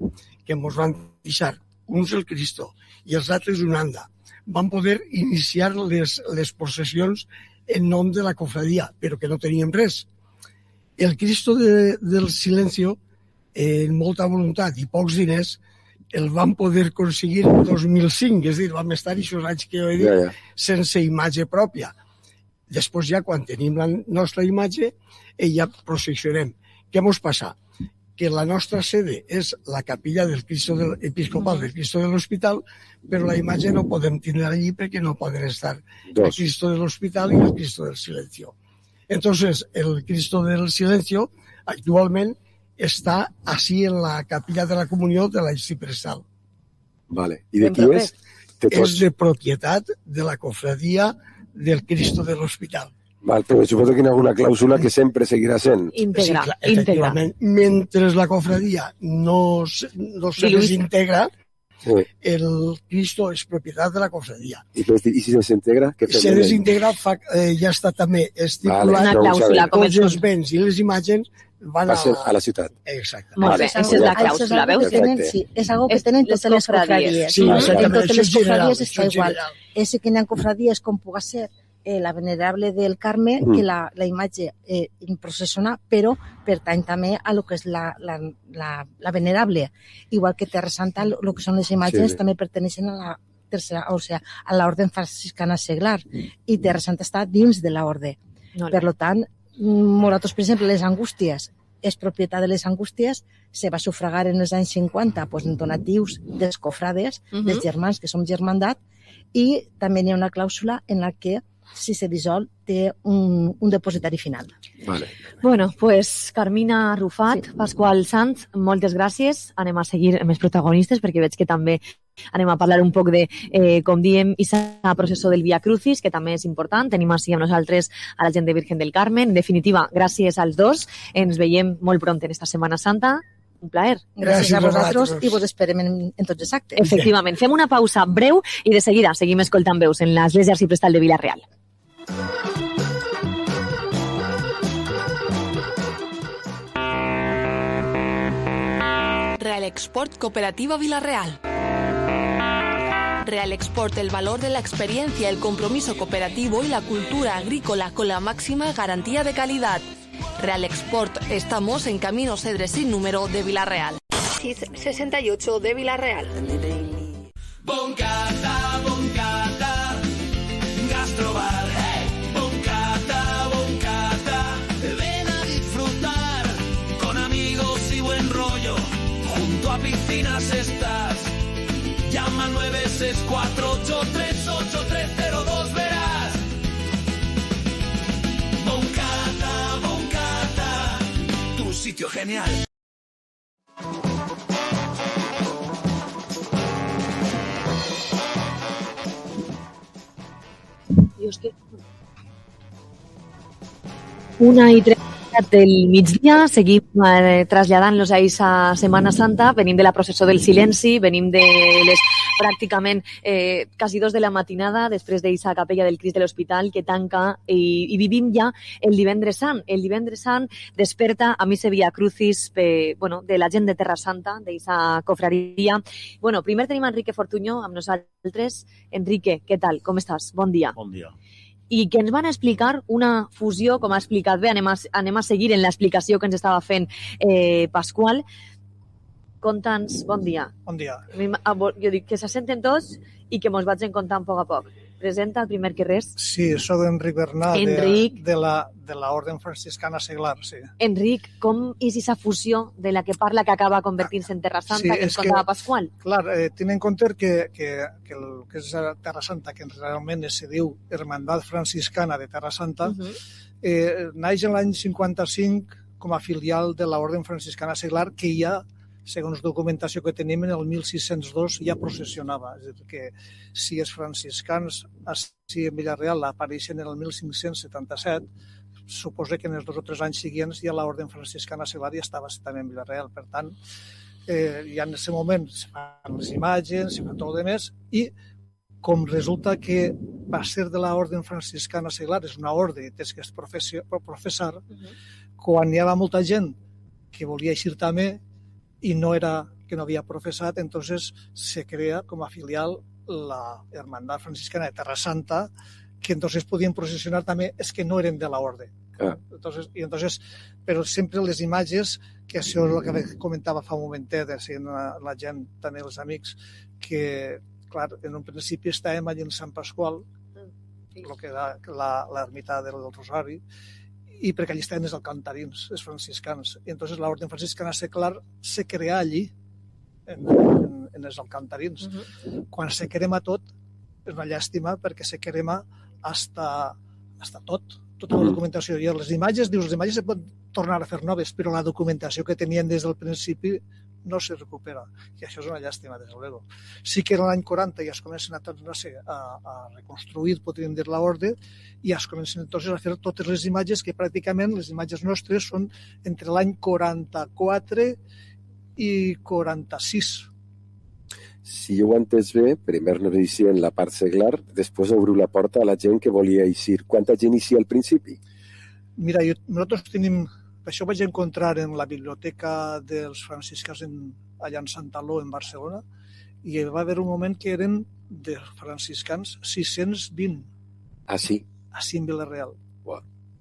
que ens van deixar uns el Cristo i els altres una anda, van poder iniciar les processions en nom de la cofradia, però que no teníem res. El Cristo del Silencio, en molta voluntat i pocs diners, el vam poder aconseguir en 2005, és a dir, vam estar aquests anys que he dit sense imatge pròpia. Després ja, quan tenim la nostra imatge, ja processionem. Què ens passa? Que la nostra sede és la capilla del Cristo episcopal del Cristo de l'Hospital, però la imatge no podem tindre allí perquè no poden estar el Cristo de l'Hospital i el Cristo del Silencio. Entonces, el Cristo del Silencio actualment està així en la capilla de la Comunió de l'Arxiprestal. Vale. I de qui és? És de propietat de la cofradia del Cristo de l'Hospital. Val, però suposo que hi ha alguna clàusula que sempre seguirà sent. Íntegra. Sí, efectivament. Mentre la cofradia no se desintegra, el Cristo és propietat de la cofradia. I si se desintegra? Se desintegra, ja està també estipulat una clàusula, tots els béns i les imatges van a la ciutat. Exacte. Molt bé, aquesta és la clàusula, veus? Sí, és algo que tenen totes les cofradies. Sí, en totes les cofradies està igual. És que n'hi ha cofradies com puga ser la venerable del Carme, que la imatge processona, però pertany també a lo que és la venerable. Igual que Terra Santa, el que són les imatges també perteneixen a a l'Orde Franciscana Seglar, i Terra Santa està dins de l'Orde. Per tant, nosaltres, per exemple, les Angústies, és propietat de les Angústies, se va sufragar en els anys 50 en donatius dels cofrades, dels germans, que som germandat, i també hi ha una clàusula en la que, si se dissol, té un depositari final. Bueno, pues Carmina Rufat, Pasqual Sanz, moltes gràcies. Anem a seguir amb els protagonistes perquè veig que també anem a parlar un poc de, com diem, aquesta processó del Via Crucis, que també és important. Tenim així amb nosaltres a la gent de Virgen del Carmen. En definitiva, gràcies als dos. Ens veiem molt pront en esta Setmana Santa. Un plaer. Gràcies a vosaltres i vos esperem en tots els actes. Efectivament. Fem una pausa breu i de seguida seguim escoltant veus en l'Església Arxiprestal de Vila-real. Real Export Cooperativa Vila-real. Real Export, el valor de la experiencia, el compromiso cooperativo y la cultura agrícola con la máxima garantía de calidad. Real Export, estamos en Camino Cedre sin número de Vila-real. 68 de Vila-real. Boncata, Boncata, Gastrobar. Hey, Boncata, Boncata, ven a disfrutar con amigos y buen rollo. Junto a piscinas estás. Llama al 964838302, verás. Boncata, Boncata, tu sitio genial. Dios, que... 1:30 del migdia, seguim traslladant-los a aquesta Setmana Santa, venim de la processó del silenci, venim de les pràcticament quasi 2 de la matinada, després d'aquesta capella del Crist de l'Hospital que tanca i vivim ja el Divendres Sant. El Divendres Sant desperta a missa Via Crucis de la gent de Terra Santa, d'aquesta cofraria. Primer tenim Enrique Fortuño amb nosaltres. Enrique, què tal? Com estàs? Bon dia. Bon dia. I que ens van explicar una fusió, com ha explicat bé, anem a seguir en l'explicació que ens estava fent Pasqual. Conta'ns, bon dia. Bon dia. Jo dic que se senten tots i que mos vaig contant a poc a poc. Presenta el primer que res. Sí, soc Enric Bernat, de l'Orden Franciscana Seglar, sí. Enric, com és aquesta fusió de la que parla que acaba convertint-se en Terra Santa, que ens contava Pasqual? Clar, tenint en compte que el que és Terra Santa, que realment se diu Hermandat Franciscana de Terra Santa, naix en l'any 55 com a filial de l'Orden Franciscana Seglar, que ja, segons documentació que tenim, en el 1602 ja processionava. És a dir, que si els franciscans així en Vila-real apareixen en el 1577, suposa que en els 2 o 3 anys seguents ja l'Orden Franciscana Seglar ja estava també en Vila-real. Per tant, ja en aquest moment se fan les imatges, se fan tot el demés, i com resulta que va ser de l'Orden Franciscana Seglar, és una orde, tens que professar, quan hi havia molta gent que volia eixir també, i no havia professat, entonces se crea com a filial la Hermandad Franciscana de Terra Santa, que entonces podien procesionar també els que no eren de la orde. Entonces, però sempre les imatges, que això és el que comentava fa un momentet, la gent, també els amics, que, clar, en un principi estàvem allà en Sant Pasqual, el que era l'ermita del Rosari, i perquè allí estaven els alcantarins, els franciscans. I entonces l'Orden Franciscana Seglar se crea allí, en els alcantarins. Quan se crema tot, és una llàstima, perquè se crema hasta tota la documentació. I les imatges, dius, les imatges se poden tornar a fer noves, però la documentació que tenien des del principi no se recupera. I això és una llàstima, des de luego. Sí que en l'any 40 ja es comencen a reconstruir, podríem dir, l'orde, i es comencen entonces a fer totes les imatges, que pràcticament les imatges nostres són entre l'any 44 i 46. Si jo ho he entès bé, primer nos eixien la part seglar, després obriu la porta a la gent que volia eixir. Quanta gent eixia al principi? Mira, nosaltres tenim... Això vaig encontrar en la biblioteca dels franciscans allà en Santaló, en Barcelona, i va haver un moment que eren de franciscans 620. Ah, sí? Així en Vila-real.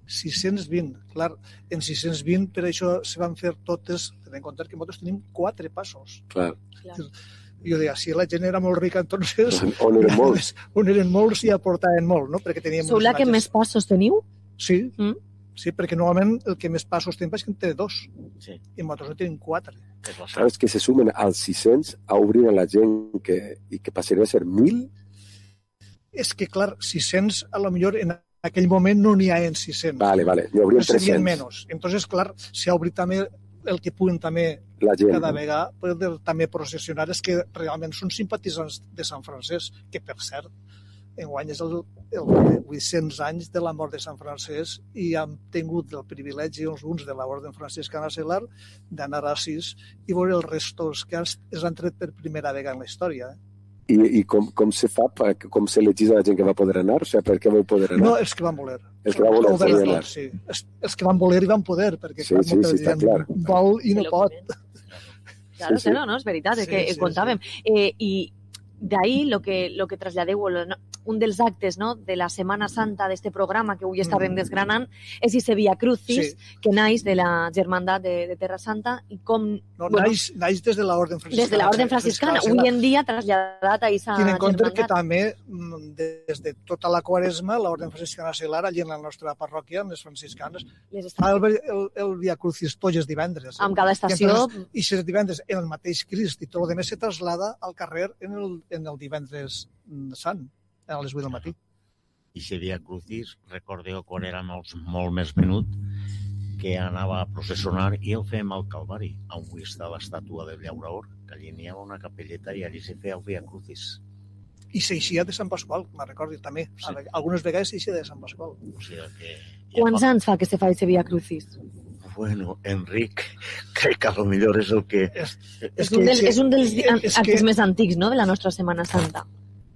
620. Clar, en 620 per això se van fer totes, tenint en compte que nosaltres tenim 4 passos. Clar. I jo deia, si la gent era molt rica, entonces... On eren molts. On eren molts i aportaven molt, no? Perquè teníem... Sou la que més passos teniu? Sí, sí, perquè normalment el que més passos tenim és que en té 2. Sí. I nosaltres en tenim 4. Sabes que se sumen als 600 a obrir a la gent i que passaria a ser 1.000? És que, clar, 600, a lo millor en aquell moment no n'hi ha en 600. Vale, n'hi haurien 300. Serien menys. Entonces, clar, s'ha obrit també el que puguen també la gent, cada vegada poder també processionar és que realment són simpatitzants de Sant Francesc, que per cert, enguany és el 800 anys de la mort de Sant Francesc i hem tingut el privilegi alguns de l'Orden Franciscana Seglar d'anar a Assís i veure els restos que es han tret per primera vegada en la història. I com se fa, com s'elegís a la gent que va poder anar? O sigui, per què vau poder anar? No, els que van voler. Els que van voler podien anar. Sí. Els que van voler i van poder, perquè sí, està clar. Vol i no pot. Claro, sí, no, és veritat, és que contàvem. I d'ahí lo que traslladeu, un dels actes de la Setmana Santa d'este programa que avui estàvem desgranant és ese Via Crucis que naix de la Germandat de Terra Santa i com... No, naix des de l'Orden Franciscana. Des de l'Orden Franciscana, avui en dia traslladat a aquesta Germandat. Tinc en compte que també des de tota la Quaresma l'Orden Franciscana Seglar, allí en la nostra parròquia, en les franciscanes, fa el Via Crucis tots els divendres. Amb cada estació... I si els divendres en el mateix Crist i tot el demés se traslada al carrer en el divendres sant, a les 8 del matí. I si Via Crucis, recordeu quan era molt més menut, que anava a processionar i el fèiem al Calvari, on està l'estàtua del Llauraor, que allí n'hi havia una capelleta i allí se feia el Via Crucis. I s'eixia de Sant Pasqual, me'n recordo també. Sí. Algunes vegades s'eixia de Sant Pasqual. O sigui que... Quants anys fa que se fa aquest Via Crucis? Bueno, Enric, crec que a lo millor és el que... És un dels actes més antics, no?, de la nostra Setmana Santa.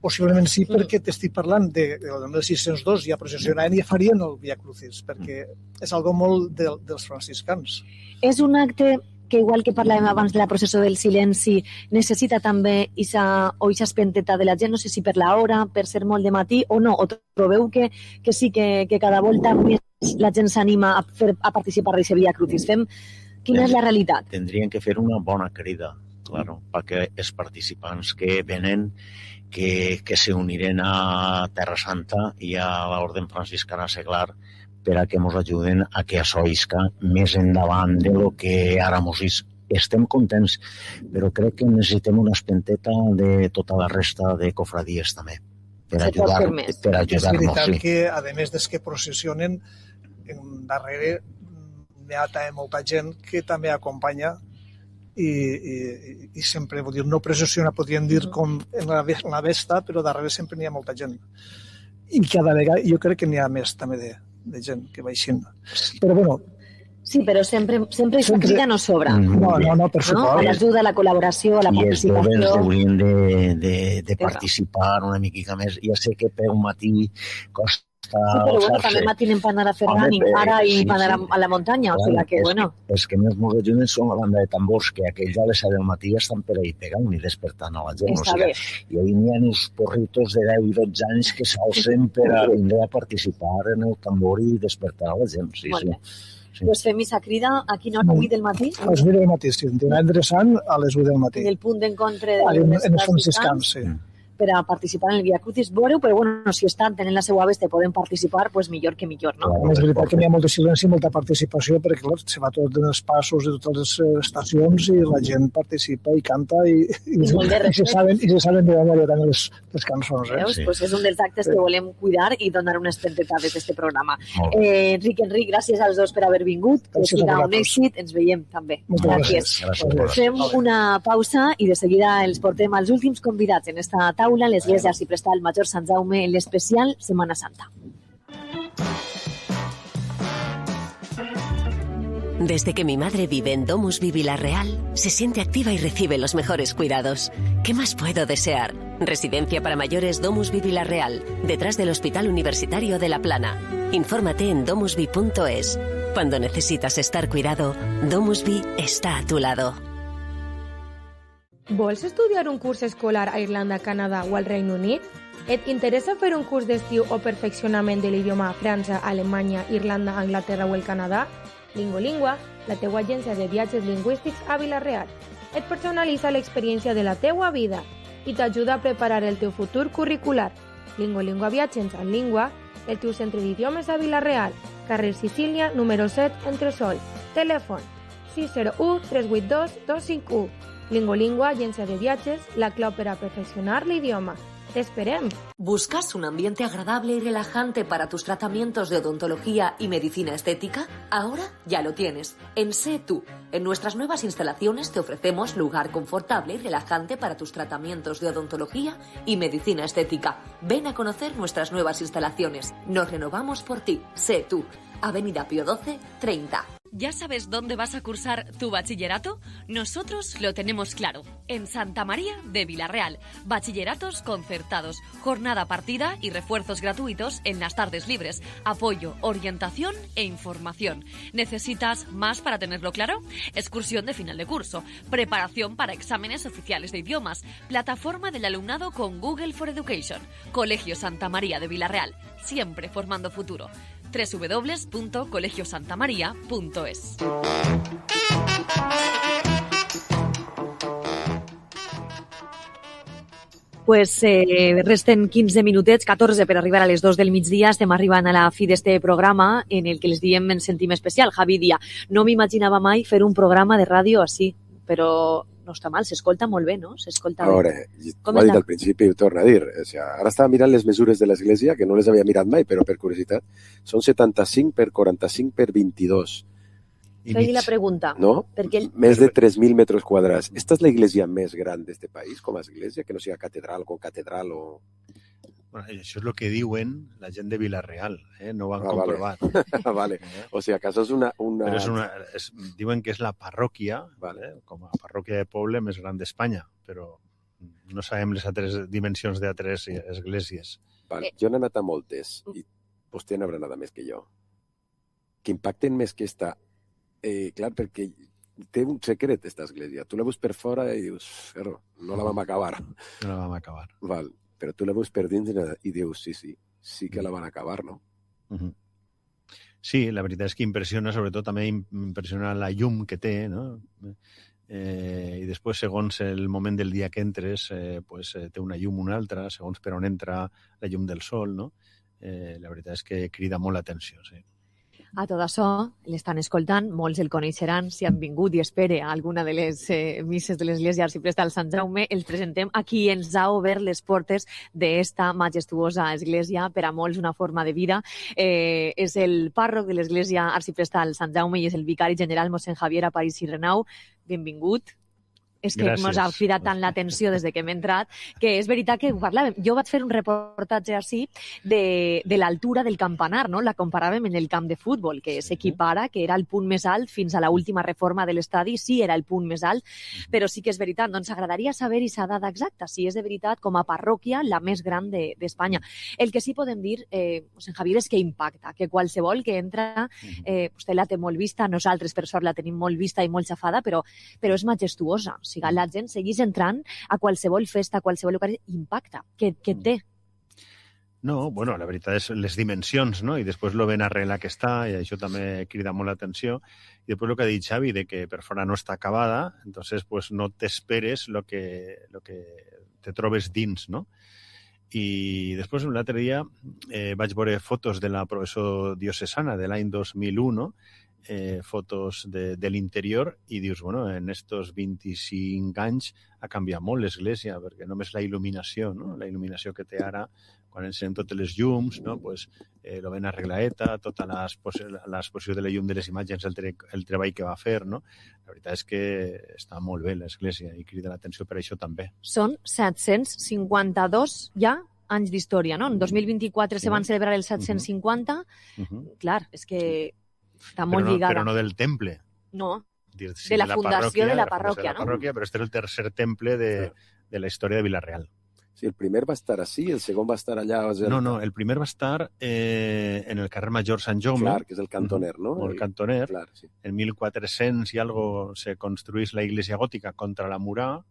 Possiblement sí, perquè t'estic parlant del 1602, ja processionaven i ja farien el Via Crucis, perquè és algo molt dels franciscans. És un acte que, igual que parlàvem abans de la processó del silenci, necessita també aquesta espenteta de la gent, no sé si per l'hora, per ser molt de matí o no, o trobeu que sí, que cada volta més la gent s'anima a participar d'aquest Via Crucis. Quina és la realitat? Tindrien que fer una bona crida, claro, perquè els participants que venen que se uniren a Terra Santa i a l'Orden Franciscana Seglar per a que ens ajuden a que això isca més endavant de lo que ara mos és. Estem contents, però crec que necessitem una espenteta de tota la resta de cofradies també, per ajudar-nos. És veritat que, a més des que processionen, darrere hi ha també molta gent que també acompanya i sempre, vull dir, no processiona, podríem dir com en la Vesta, però darrere sempre n'hi ha molta gent. I cada vegada jo crec que n'hi ha més també de gent que baixin. Però bueno... Sí, però sempre aquesta crida no sobra. No, per supost. L'ajuda, la col·laboració, la participació... I els joves haurien de participar una miqueta més. Ja sé que per un matí costa... Sí, però bueno, també matinem per anar a fer running, ara i per anar a la muntanya, o sigui que, bueno... Els que més ens ajuden són la banda de tambors, que aquells a les 7 del matí estan per ahí pegant i despertant a la gent. Està bé. I ahí n'hi ha uns porritos de 10 i 12 anys que s'alcen per a vindre a participar en el tambor i despertar a la gent. Sí, sí. Doncs fem aquesta crida a quina hora? 8 del matí? A les 8 del matí, sí. Divendres sant a les 8 del matí. En el punt d'encontre en els franciscans, sí. Per a participar en el Via Crucis. Veureu, però bueno, si estan tenint la seva vesta i poden participar, doncs millor que millor, no? És veritat que n'hi ha molt de silenci i molta participació, perquè clar, se va tot en els passos de totes les estacions i la gent participa i canta i se saben de memòria també les cançons. Veus? Pues és un dels actes que volem cuidar i donar una espenteta des d'aquest programa. Enric, gràcies als dos per haver vingut, que siga un èxit, ens veiem també. Gràcies. Fem una pausa i de seguida els portem als últims convidats en esta taula, l'església arciprestal Major Sant Jaume, en l'especial Semana Santa. Desde que mi madre vive en Domusvi Vilarreal, se siente activa y recibe los mejores cuidados. ¿Qué más puedo desear? Residencia para mayores Domusvi Vilarreal, detrás del Hospital Universitario de La Plana. Infórmate en domusvi.es. Cuando necesitas estar cuidado, Domusvi está a tu lado. Vols estudiar un curs escolar a Irlanda, Canadà o al Regne Unit? Et interessa fer un curs d'estiu o perfeccionament de l'idioma a França, Alemanya, Irlanda, Anglaterra o el Canadà? Lingolingua, la teua agència de viatges lingüístics a Vila-real. et personalitza l'experiència de la teua vida i t'ajuda a preparar el teu futur curricular. Lingua Viatges en Língua, el teu centre d'idiomes a Vila-real, carrer Sicília, número 7, Entresol. Telèfon 601 382 251. Lingua, agència de viatges, la clau per a perfeccionar l'idioma. ¡Te esperemos! ¿Buscas un ambiente agradable y relajante para tus tratamientos de odontología y medicina estética? Ahora ya lo tienes. En Sé Tú. En nuestras nuevas instalaciones te ofrecemos lugar confortable y relajante para tus tratamientos de odontología y medicina estética. Ven a conocer nuestras nuevas instalaciones. Nos renovamos por ti. Sé Tú. Avenida Pío XII, 30. ¿Ya sabes dónde vas a cursar tu bachillerato? Nosotros lo tenemos claro. En Santa María de Vila-real. Bachilleratos concertados, jornada partida y refuerzos gratuitos en las tardes libres. Apoyo, orientación e información. ¿Necesitas más para tenerlo claro? Excursión de final de curso. Preparación para exámenes oficiales de idiomas. Plataforma del alumnado con Google for Education. Colegio Santa María de Vila-real. Siempre formando futuro. www.colegiosantamaria.es. Pues resten 15 minutets, 14 per arribar a les 2 del migdia. Estem arribant a la fi d'este programa en el que les diem en sentim especial. Javi Díaz, no m'imaginava mai fer un programa de ràdio així, però no està mal, s'escolta molt bé, no? S'escolta bé. Ara, ho ha dit al principi i ho torna a dir. O sigui, ara estava mirant les mesures de l'església, que no les havia mirat mai, però per curiositat, són 75 per 45 per 22. Fes-li la pregunta. No? Més de 3.000 metres quadrats. Esta és la iglesia més gran d'este país com a església, que no siga catedral o catedral o... Bueno, això és el que diuen la gent de Vila-real, no ho han comprovat. Vale. O sigui, acaso és una... Però diuen que és la parròquia, com a parròquia de poble més gran d'Espanya, però no sabem les altres dimensions d'altres esglésies. Vale. Jo n'he anat a moltes, i vostè n'haurà anat més que jo, que impacten més que esta. Clar, perquè té un secret, esta església. Tu la veus per fora i dius, no la vam acabar. No la vam acabar. Val. Però tu la veus per dins i dius, sí que la van acabar, no? Sí, la veritat és que impressiona, sobretot també impressiona la llum que té, no? I després, segons el moment del dia que entres, té una llum o una altra, segons per on entra la llum del sol, no? La veritat és que crida molt l'atenció, sí. A tot això, l'estan escoltant, molts el coneixeran, si han vingut i espere a alguna de les misses de l'església arxipresta del Sant Jaume, el presentem a qui ens ha obert les portes d'esta majestuosa església, per a molts una forma de vida. És el pàrroc de l'església arxipresta del Sant Jaume i és el vicari general mossèn Javier Aparici Renau. Benvingut. És que ens ha cridat tant l'atenció des que hem entrat, que és veritat que ho parlàvem. Jo vaig fer un reportatge així de l'altura del campanar, no? La comparàvem en el camp de futbol, que s'equipara, que era el punt més alt fins a l'última reforma de l'estadi, sí, era el punt més alt, però sí que és veritat. Doncs agradaria saber aquesta dada exacta, si és de veritat com a parròquia la més gran d'Espanya. El que sí podem dir, mossèn Javier, és que impacta, que qualsevol que entra, vostè la té molt vista, nosaltres per sort la tenim molt vista i molt xafada, però és majestuosa. O sigui, la gent segueix entrant a qualsevol festa, a qualsevol local, impacta. Què té? No, bueno, la veritat és les dimensions, no? I després lo ben arreglat que està, i això també crida molt l'atenció. I després el que ha dit Xavi, de que per fora no està acabada, entonces pues no t'esperes lo que te trobes dins, no? I després, l'altre dia, vaig veure fotos de la professor diocesana de l'any 2001, fotos de l'interior i dius, bueno, en estos 25 anys ha canviat molt l'església, perquè només la il·luminació, no? La il·luminació que té ara, quan encenen totes les llums, no? Pues, lo ben arreglaeta, tota l'exposició de la llum de les imatges, el treball que va fer, no? La veritat és que està molt bé l'església i crida l'atenció per això també. Són 752 ja anys d'història, no? En 2024 se van celebrar els 750. Clar, és que està molt lligada. Però no del temple. No, de la fundació de la parròquia, no? Però este era el tercer temple de la història de Vila-real. Sí, el primer va estar així, el segon va estar allà... No, el primer va estar en el carrer Major Sant Jaume. Clar, que és el cantoner, no? El cantoner. Clar, sí. En 1400 i algo se construís la iglesia gòtica contra la murà,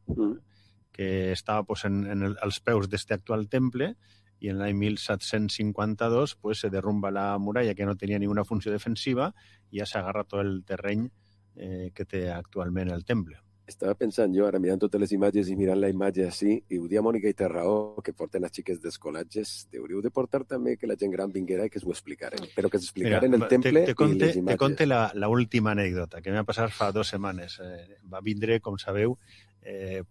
que estava pues, als peus d'este actual temple, i en l'any 1752 pues, se derrumba la muralla que no tenia ninguna funció defensiva i ja s'agarra tot el terreny que té actualment el temple. Estava pensant jo, ara mirant totes les imatges i mirant la imatge així, i ho dia Mònica i té raó, que porten els xiques d'escolatges, hauríeu de portar també que la gent gran vinguera i que s'ho explicaren, però que s'explicaren el temple i les imatges. Te conte la última anècdota, que m'ha passat fa 2 setmanes. Va vindre, com sabeu,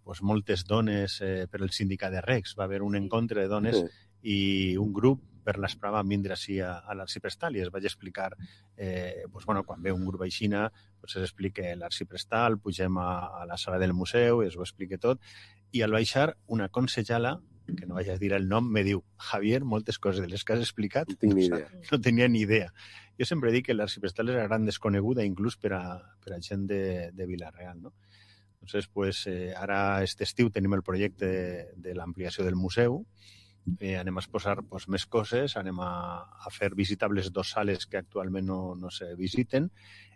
pues moltes dones per el sindicat de Recs. Va haver un encontre de dones i un grup per l'esprà van vindre així a l'Arxiprestal i es vaig explicar, quan ve un grup aixina, s'explica l'Arxiprestal, pugem a la sala del museu, es ho explica tot, i al baixar una consellala, que no vaig a dir el nom, me diu, Javier, moltes coses de les que has explicat no tenia ni idea. Jo sempre dic que l'Arxiprestal és una gran desconeguda, inclús per a gent de Vila-real, no? Entonces, ara aquest estiu tenim el projecte de l'ampliació del museu, anem a exposar més coses, anem a fer visitables 2 sales que actualment no se visiten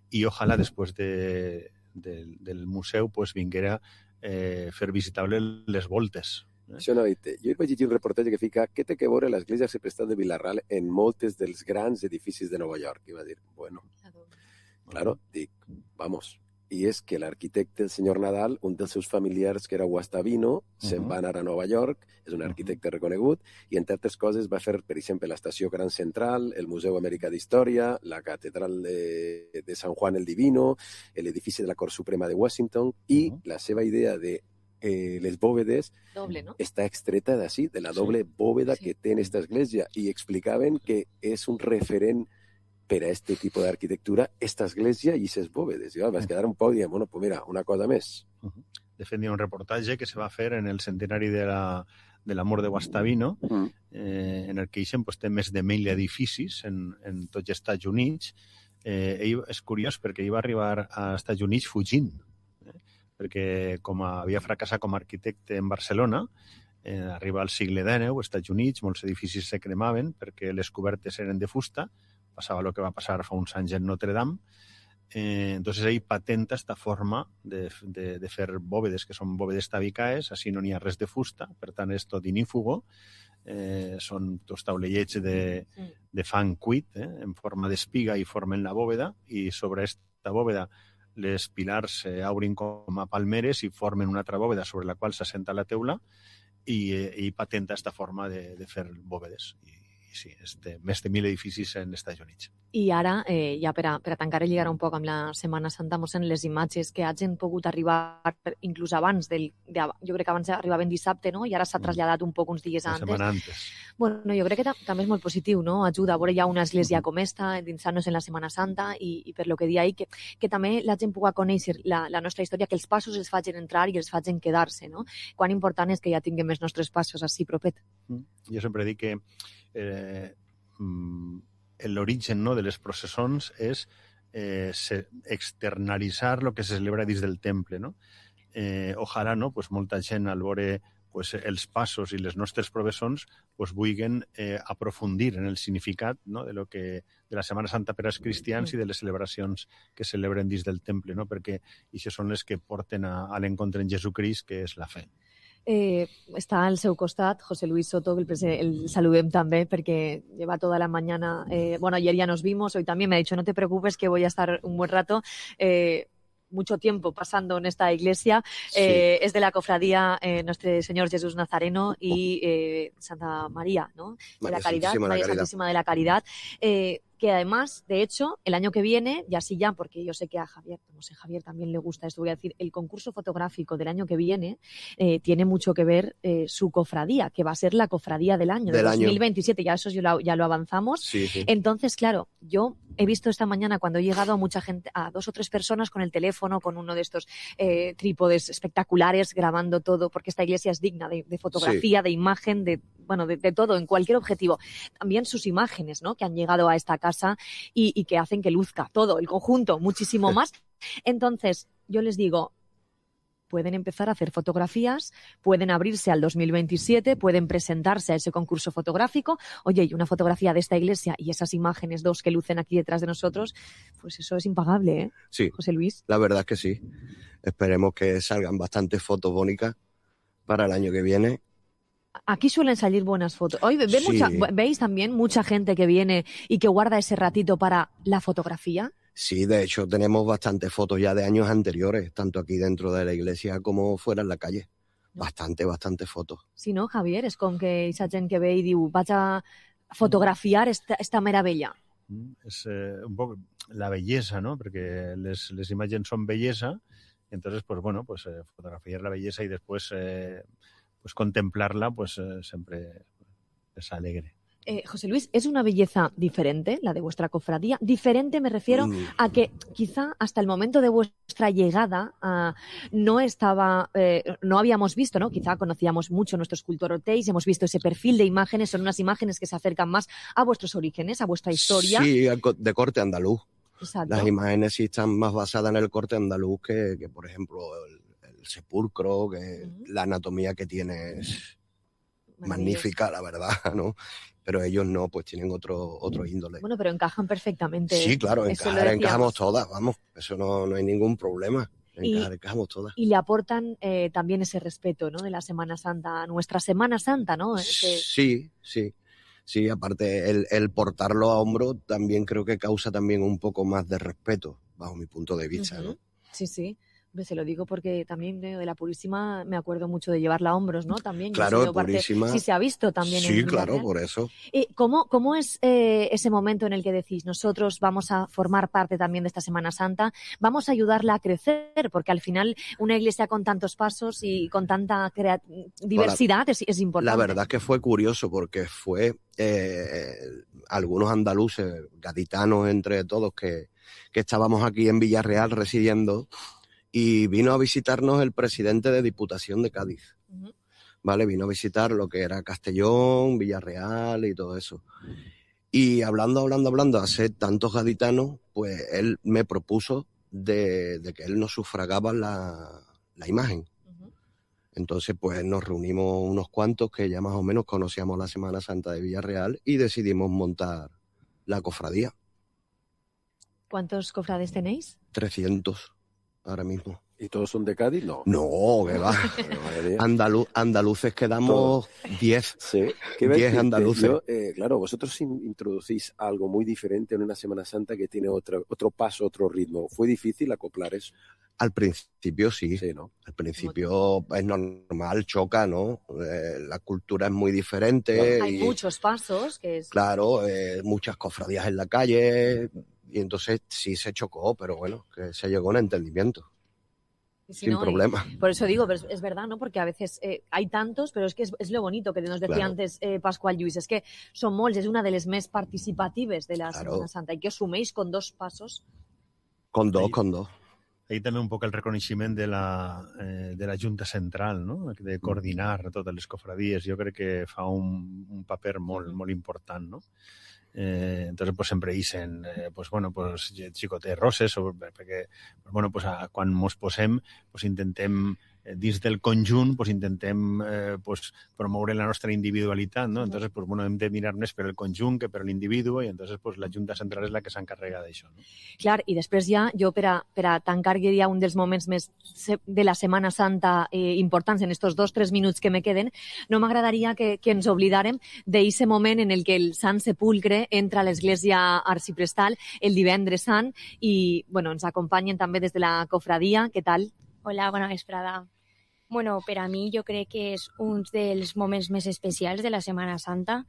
i ojalà després del museu vinguera fer visitable les voltes. Això no ho dit. Jo vaig llegir un reportatge que fica què té que veure l'església Arxiprestal de Vila-real en moltes dels grans edificis de Nova York. I va dir, bueno, claro, dic, vamos. I és que l'arquitecte, el senyor Nadal, un dels seus familiars, que era Guastavino, se'n va anar a Nova York, és un arquitecte reconegut, i entre altres coses va fer, per exemple, l'Estació Gran Central, el Museu Americà d'Història, la Catedral de San Juan el Divino, l'edifici de la Cort Suprema de Washington, i la seva idea de les bòvedes està extreta d'ací, de la doble bòveda que té en aquesta església, i explicaven que és un referent per a aquest tipus d'arquitectura, esta església i aquestes bòvedes. I vas quedar un poc i diem, bueno, pues mira, una cosa més. De fet, hi ha un reportatge que se va fer en el centenari de la mort de Guastavino, en el que té més de 1.000 edificis en tots els Estats Units. Ell és curiós perquè ell va arribar als Estats Units fugint, perquè com havia fracassat com a arquitecte en Barcelona, arriba al segle XIX, als Estats Units, molts edificis se cremaven perquè les cobertes eren de fusta, passava el que va passar fa uns anys en Notre Dame. Entonces ell patenta esta forma de fer bòvedes, que són bòvedes tabicaes, així no n'hi ha res de fusta, per tant és tot inífugo, són tots taulellets de fang cuit, en forma d'espiga i formen la bòveda, i sobre aquesta bòveda les pilars s'obrin com a palmeres i formen una altra bòveda sobre la qual s'assenta la teula i patenta aquesta forma de fer bòvedes. Sí, més de 1.000 edificis en els Estats Units. I ara, ja per a tancar i lligar un poc amb la Setmana Santa, mos en les imatges que hagin pogut arribar inclús abans jo crec que abans arribaven dissabte, no? I ara s'ha traslladat un poc uns dies antes. Una setmana antes. Bueno, jo crec que també és molt positiu, no? Ajuda a veure ja una església com esta, endinsar-nos en la Setmana Santa i per lo que dia ahir, que també la gent pugui conèixer la nostra història, que els passos els facin entrar i els facin quedar-se, no? Quan important és que ja tinguem els nostres passos així propet. Jo sempre dic que l'origen de les processons és externalitzar el que se celebra dins del temple. Ojalà molta gent al veure els passos i les nostres processons vulguin aprofundir en el significat de la Setmana Santa per als cristians i de les celebracions que celebren dins del temple, perquè això són les que porten a l'encontre en Jesucrist, que és la fe. Está al seu costat José Luis Soto, el saludem también porque lleva toda la mañana, ayer ya nos vimos, hoy también me ha dicho no te preocupes que voy a estar un buen rato, mucho tiempo pasando en esta iglesia, es de la cofradía Nuestro Señor Jesús Nazareno y Santa María, ¿no? De la Caridad, María Santísima de la Caridad, que además, de hecho, el año que viene, y así ya, porque yo sé que a Javier, no sé, Javier también le gusta esto, voy a decir, el concurso fotográfico del año que viene tiene mucho que ver su cofradía, que va a ser la cofradía del año, del 2027, ya eso ya lo avanzamos. Sí. Entonces, claro, yo he visto esta mañana cuando he llegado a mucha gente, a 2 o 3 personas con el teléfono, con uno de estos trípodes espectaculares, grabando todo, porque esta iglesia es digna de fotografía, de imagen, de todo, en cualquier objetivo. También sus imágenes, ¿no? Que han llegado a esta casa y que hacen que luzca todo, el conjunto, muchísimo más. Entonces, yo les digo, pueden empezar a hacer fotografías, pueden abrirse al 2027, pueden presentarse a ese concurso fotográfico. Oye, y una fotografía de esta iglesia y esas imágenes 2 que lucen aquí detrás de nosotros, pues eso es impagable, ¿eh? Sí, José Luis. La verdad es que sí. Esperemos que salgan bastantes fotos bonitas para el año que viene. Aquí suelen salir buenas fotos. Hoy ¿veis también mucha gente que viene y que guarda ese ratito para la fotografía? Sí, de hecho tenemos bastantes fotos ya de años anteriores, tanto aquí dentro de la iglesia como fuera en la calle. Bastante fotos. Sí, no, Javier? És com que aquesta gent que ve i diu vaig a fotografiar esta meravella. És un poc la bellesa, ¿no? Perquè les imatges són bellesa, entonces, pues bueno, pues fotografiar la bellesa y después pues contemplarla, pues siempre es alegre. José Luis, ¿es una belleza diferente la de vuestra cofradía? Diferente me refiero a que quizá hasta el momento de vuestra llegada no habíamos visto, ¿no? Quizá conocíamos mucho nuestro escultor Orteix, hemos visto ese perfil de imágenes, son unas imágenes que se acercan más a vuestros orígenes, a vuestra historia. Sí, de corte andaluz. Exacto. Las imágenes sí están más basadas en el corte andaluz que por ejemplo, el sepulcro, que la anatomía que tiene es magnífica, la verdad, ¿no? Pero ellos no, pues tienen otro índole. Bueno, pero encajan perfectamente. Sí, claro, encajamos todas, vamos, eso no hay ningún problema. Encajamos todas. Y le aportan también ese respeto, ¿no? De la Semana Santa, nuestra Semana Santa, ¿no? Sí, aparte el portarlo a hombro también creo que causa también un poco más de respeto, bajo mi punto de vista, ¿no? Sí. Se lo digo porque también de la Purísima me acuerdo mucho de llevarla a hombros, ¿no? También. Claro, Purísima. Sí se ha visto también. Sí, claro, por eso. ¿Cómo es ese momento en el que decís, nosotros vamos a formar parte también de esta Semana Santa, vamos a ayudarla a crecer? Porque al final una iglesia con tantos pasos y con tanta diversidad es importante. La verdad que fue curioso porque fue algunos andaluces, gaditanos entre todos, que estábamos aquí en Villarreal residiendo. Y vino a visitarnos el presidente de Diputación de Cádiz, ¿vale? Vino a visitar lo que era Castellón, Villarreal y todo eso. Y hablando, hace tantos gaditanos, pues él me propuso de que él nos sufragaba la imagen. Entonces, pues nos reunimos unos cuantos que ya más o menos conocíamos la Semana Santa de Villarreal y decidimos montar la cofradía. ¿Cuántos cofrades tenéis? 300. Ahora mismo. ¿Y todos son de Cádiz? No. No, que va. Andaluces quedamos 10. Sí. 10 andaluces. Claro, vosotros introducís algo muy diferente en una Semana Santa que tiene otro paso, otro ritmo. ¿Fue difícil acoplar eso? Al principio sí. Sí, ¿no? Al principio es normal, choca, ¿no? La cultura es muy diferente. Hay muchos pasos. Claro, muchas cofradías en la calle. Y entonces sí se chocó, pero bueno, que se llegó a un entendimiento. Sin problema. Por eso digo, pero es verdad, ¿no? Porque a veces hay tantos, pero es que es lo bonito que nos decía antes Pascual Lluís, es que son molts, es una de las más participativas de la Semana Santa y que os suméis con 2 pasos. Con dos. Ahí també un poc el reconeixement de la Junta Central, no? De coordinar totes les cofradies. Jo crec que fa un paper molt important, no? Entonces pues sempre dicen pues bueno, pues xicotet roses, perquè pues bueno, pues quan mos posem pues intentem dins del conjunt pues intentem pues promoure la nostra individualitat, no? Entonces pues bueno, hem de mirar més per el conjunt que per l'individu i entonces pues la Junta Central és la que s'encarrega d'això, no? Clar, i després ja jo per a tancar ja un dels moments més de la Setmana Santa importants en estos 2-3 minuts que me queden, no m'agradaria que ens oblidàrem d'eixe moment en el que el Sant Sepulcre entra a l'església arciprestal el divendres sant i bueno, ens acompanyen també des de la cofradia. Què tal? Hola, bona vesprada. Bueno, per a mi jo crec que és un dels moments més especials de la Setmana Santa.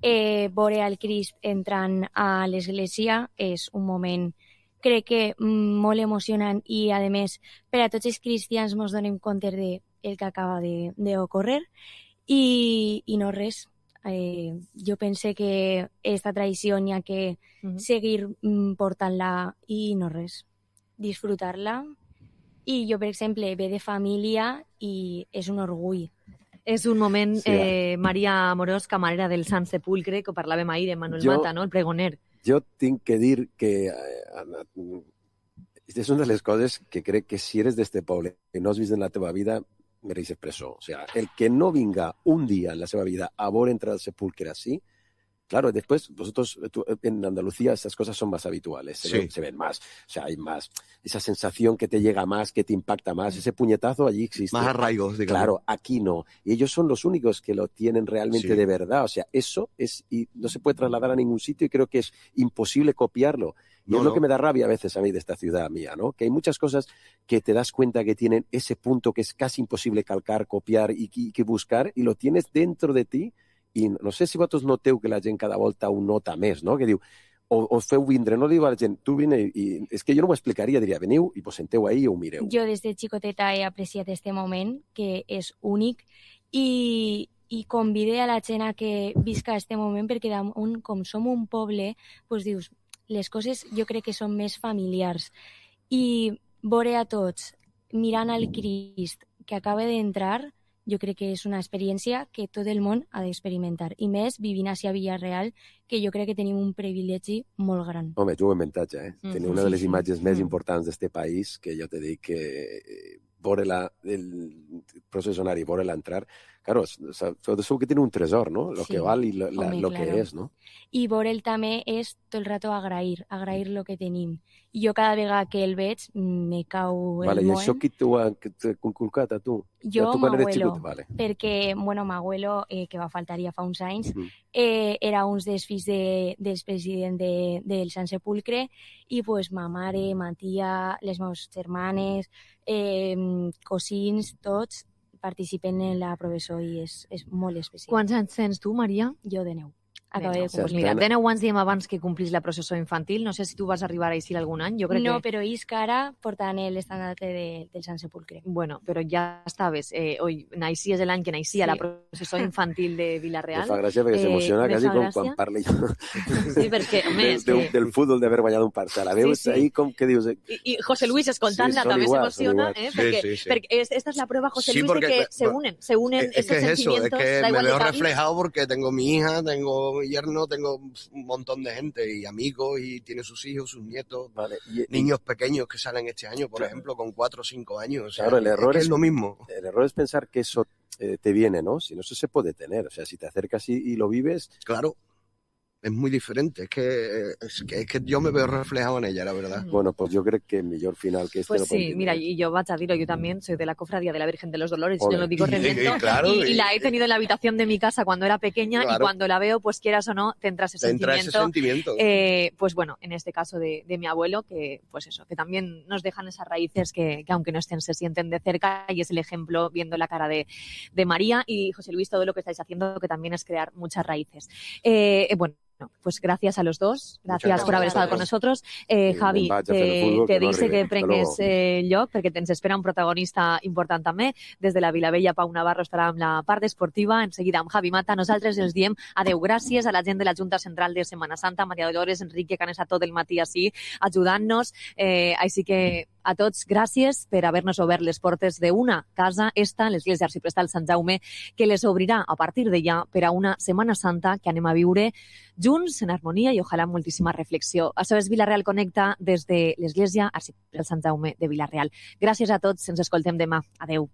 Veure el Crist entrant a l'església és un moment, crec que molt emocionant i, a més, per a tots els cristians ens donem compte del que acaba d'ocórrer i no res. Jo pense que aquesta tradició n'hi ha que seguir portant-la i no res, disfrutar-la. I jo, per exemple, ve de família i és un orgull. És un moment, Maria Amorós, camarera del Sant Sepulcre, que parlàvem ahir de Manuel Mata, no? El pregoner. Jo tinc que dir que és una de les coses que crec que si eres d'este poble que no has vist en la teva vida, mereixes presó. O sea, el que no vinga un dia en la seva vida a veure entrar al sepulcre així, Claro, después vosotros en Andalucía estas cosas son más habituales, Sí. se ven más, o sea, hay más, esa sensación que te llega más, que te impacta más, ese puñetazo allí existe. Más arraigos, digamos. Claro, aquí no. Y ellos son los únicos que lo tienen realmente Sí. de verdad, o sea, eso es, y no se puede trasladar a ningún sitio y creo que es imposible copiarlo. Y No, es lo no. que me da rabia a veces a mí de esta ciudad mía, ¿no? Que hay muchas cosas que te das cuenta que tienen ese punto que es casi imposible calcar, copiar y que buscar, y lo tienes dentro de ti. I no sé si vosaltres noteu que la gent cada volta ho nota més, no? Que diu, o feu vindre, no diu a la gent, tu vine, i és que jo no m'ho explicaria, diria, veniu i vos senteu ahí i ho mireu. Jo des de xicoteta he apreciat este moment, que és únic, i convide a la gent a que visca este moment, perquè com som un poble, doncs dius, les coses jo crec que són més familiars. I veure a tots mirant al Crist que acaba d'entrar, jo crec que és una experiència que tot el món ha d'experimentar. I més vivint a Villarreal, que jo crec que tenim un privilegi molt gran. Home, ets un avantatge, eh? Tenir una de les imatges més importants d'este país, que jo te dic que veure-la, el processionari, veure-la entrar, claro, segur que tiene un tresor, ¿no? Lo Sí. que val y lo Home, que claro. es, ¿no? I veure'l també és tot el rato agrair el que tenim. I jo cada vegada que el veig me cau el Vale, i moen. això qui t'ho ha inculcat a tu? Jo, tu quan eres m'abuelo, xicot? Vale. perquè, bueno, m'abuelo, que va faltar ja fa uns anys, Mhm. era un dels fills del president del Sant Sepulcre, i pues, ma mare, ma tia, les meves germanes, cosins, tots participen en la professó i és molt especial. Quants anys tens tu, Maria? Jo de 9. De Acabé de 9. Pues complir. mira, de 9 anys diem abans que complís la processó infantil. No sé si tu vas arribar a eixir algun any. Jo crec No, que... però ells que ara portant l'estandarte del Sant Sepulcre. Bueno, però ja estaves. Hoy naixies l'any que naixia Sí. la processó infantil de Vilareal. Me fa gràcia perquè s'emociona me quasi fa com gràcia. quan parla jo Sí, perquè, home, és que... del fútbol d'haver guanyat un partit. La veus Sí, sí. ahí com que dius... I José Luis escoltant-la Sí, són també iguals, s'emociona, són iguals. perquè, Sí, sí. perquè esta es la prueba, José Sí, Luis, de porque, que se unen Es que estos es eso, es sentimientos, que da me igual veo de Cádiz. reflejado porque tengo mi hija, tengo mi yerno, tengo un montón de gente y amigos y tiene sus hijos, sus nietos, Vale. niños pequeños que salen este año, por ejemplo, con 4 o 5 años. O sea, Claro, el error que es lo mismo. El error es pensar que eso te viene, ¿no? Si no, eso se puede tener. O sea, si te acercas y lo vives... Claro, es muy diferente. Es que yo me veo reflejado en ella, la verdad. Bueno, pues yo creo que mejor final que este Pues no puede sí, tener. mira, y yo, vaig a dirlo, yo también soy de la cofradía de la Virgen de los Dolores, Ole. yo lo digo reviento, claro, y la he tenido en la habitación de mi casa cuando era pequeña, y Claro. cuando la veo, pues quieras o no, te entra ese Te entra ese sentimiento. sentimiento. Pues bueno, en este caso de mi abuelo, que pues eso, que también nos dejan esas raíces que aunque no estén, se sienten de cerca, y es el ejemplo viendo la cara de María y José Luis, todo lo que estáis haciendo, que también es crear muchas raíces. Bueno, pues gracias a los dos, gracias por haver estat con nosotros. Javi, me'n vaig a fer el futbol, te que no deixe arribe. que Hasta prengues lloc, perquè ens espera un protagonista important també. Des de la Vilavella, Pau Navarro estarà amb la part esportiva, en seguida amb Javi Mata. Nosaltres els diem adeu, gràcies a la gent de la Junta Central de Setmana Santa, Maria Dolores, Enrique Canesa, tot el matí així, ajudant-nos. Així que a tots, gràcies per haver-nos obert les portes d'una casa, esta, l'Església Arxiprestal Sant Jaume, que les obrirà a partir de ja per a una Setmana Santa que anem a viure junts, en harmonia i ojalà amb moltíssima reflexió. Això és Vilareal Connecta des de l'Església Arxiprestal Sant Jaume de Vilareal. Gràcies a tots, ens escoltem demà. Adeu.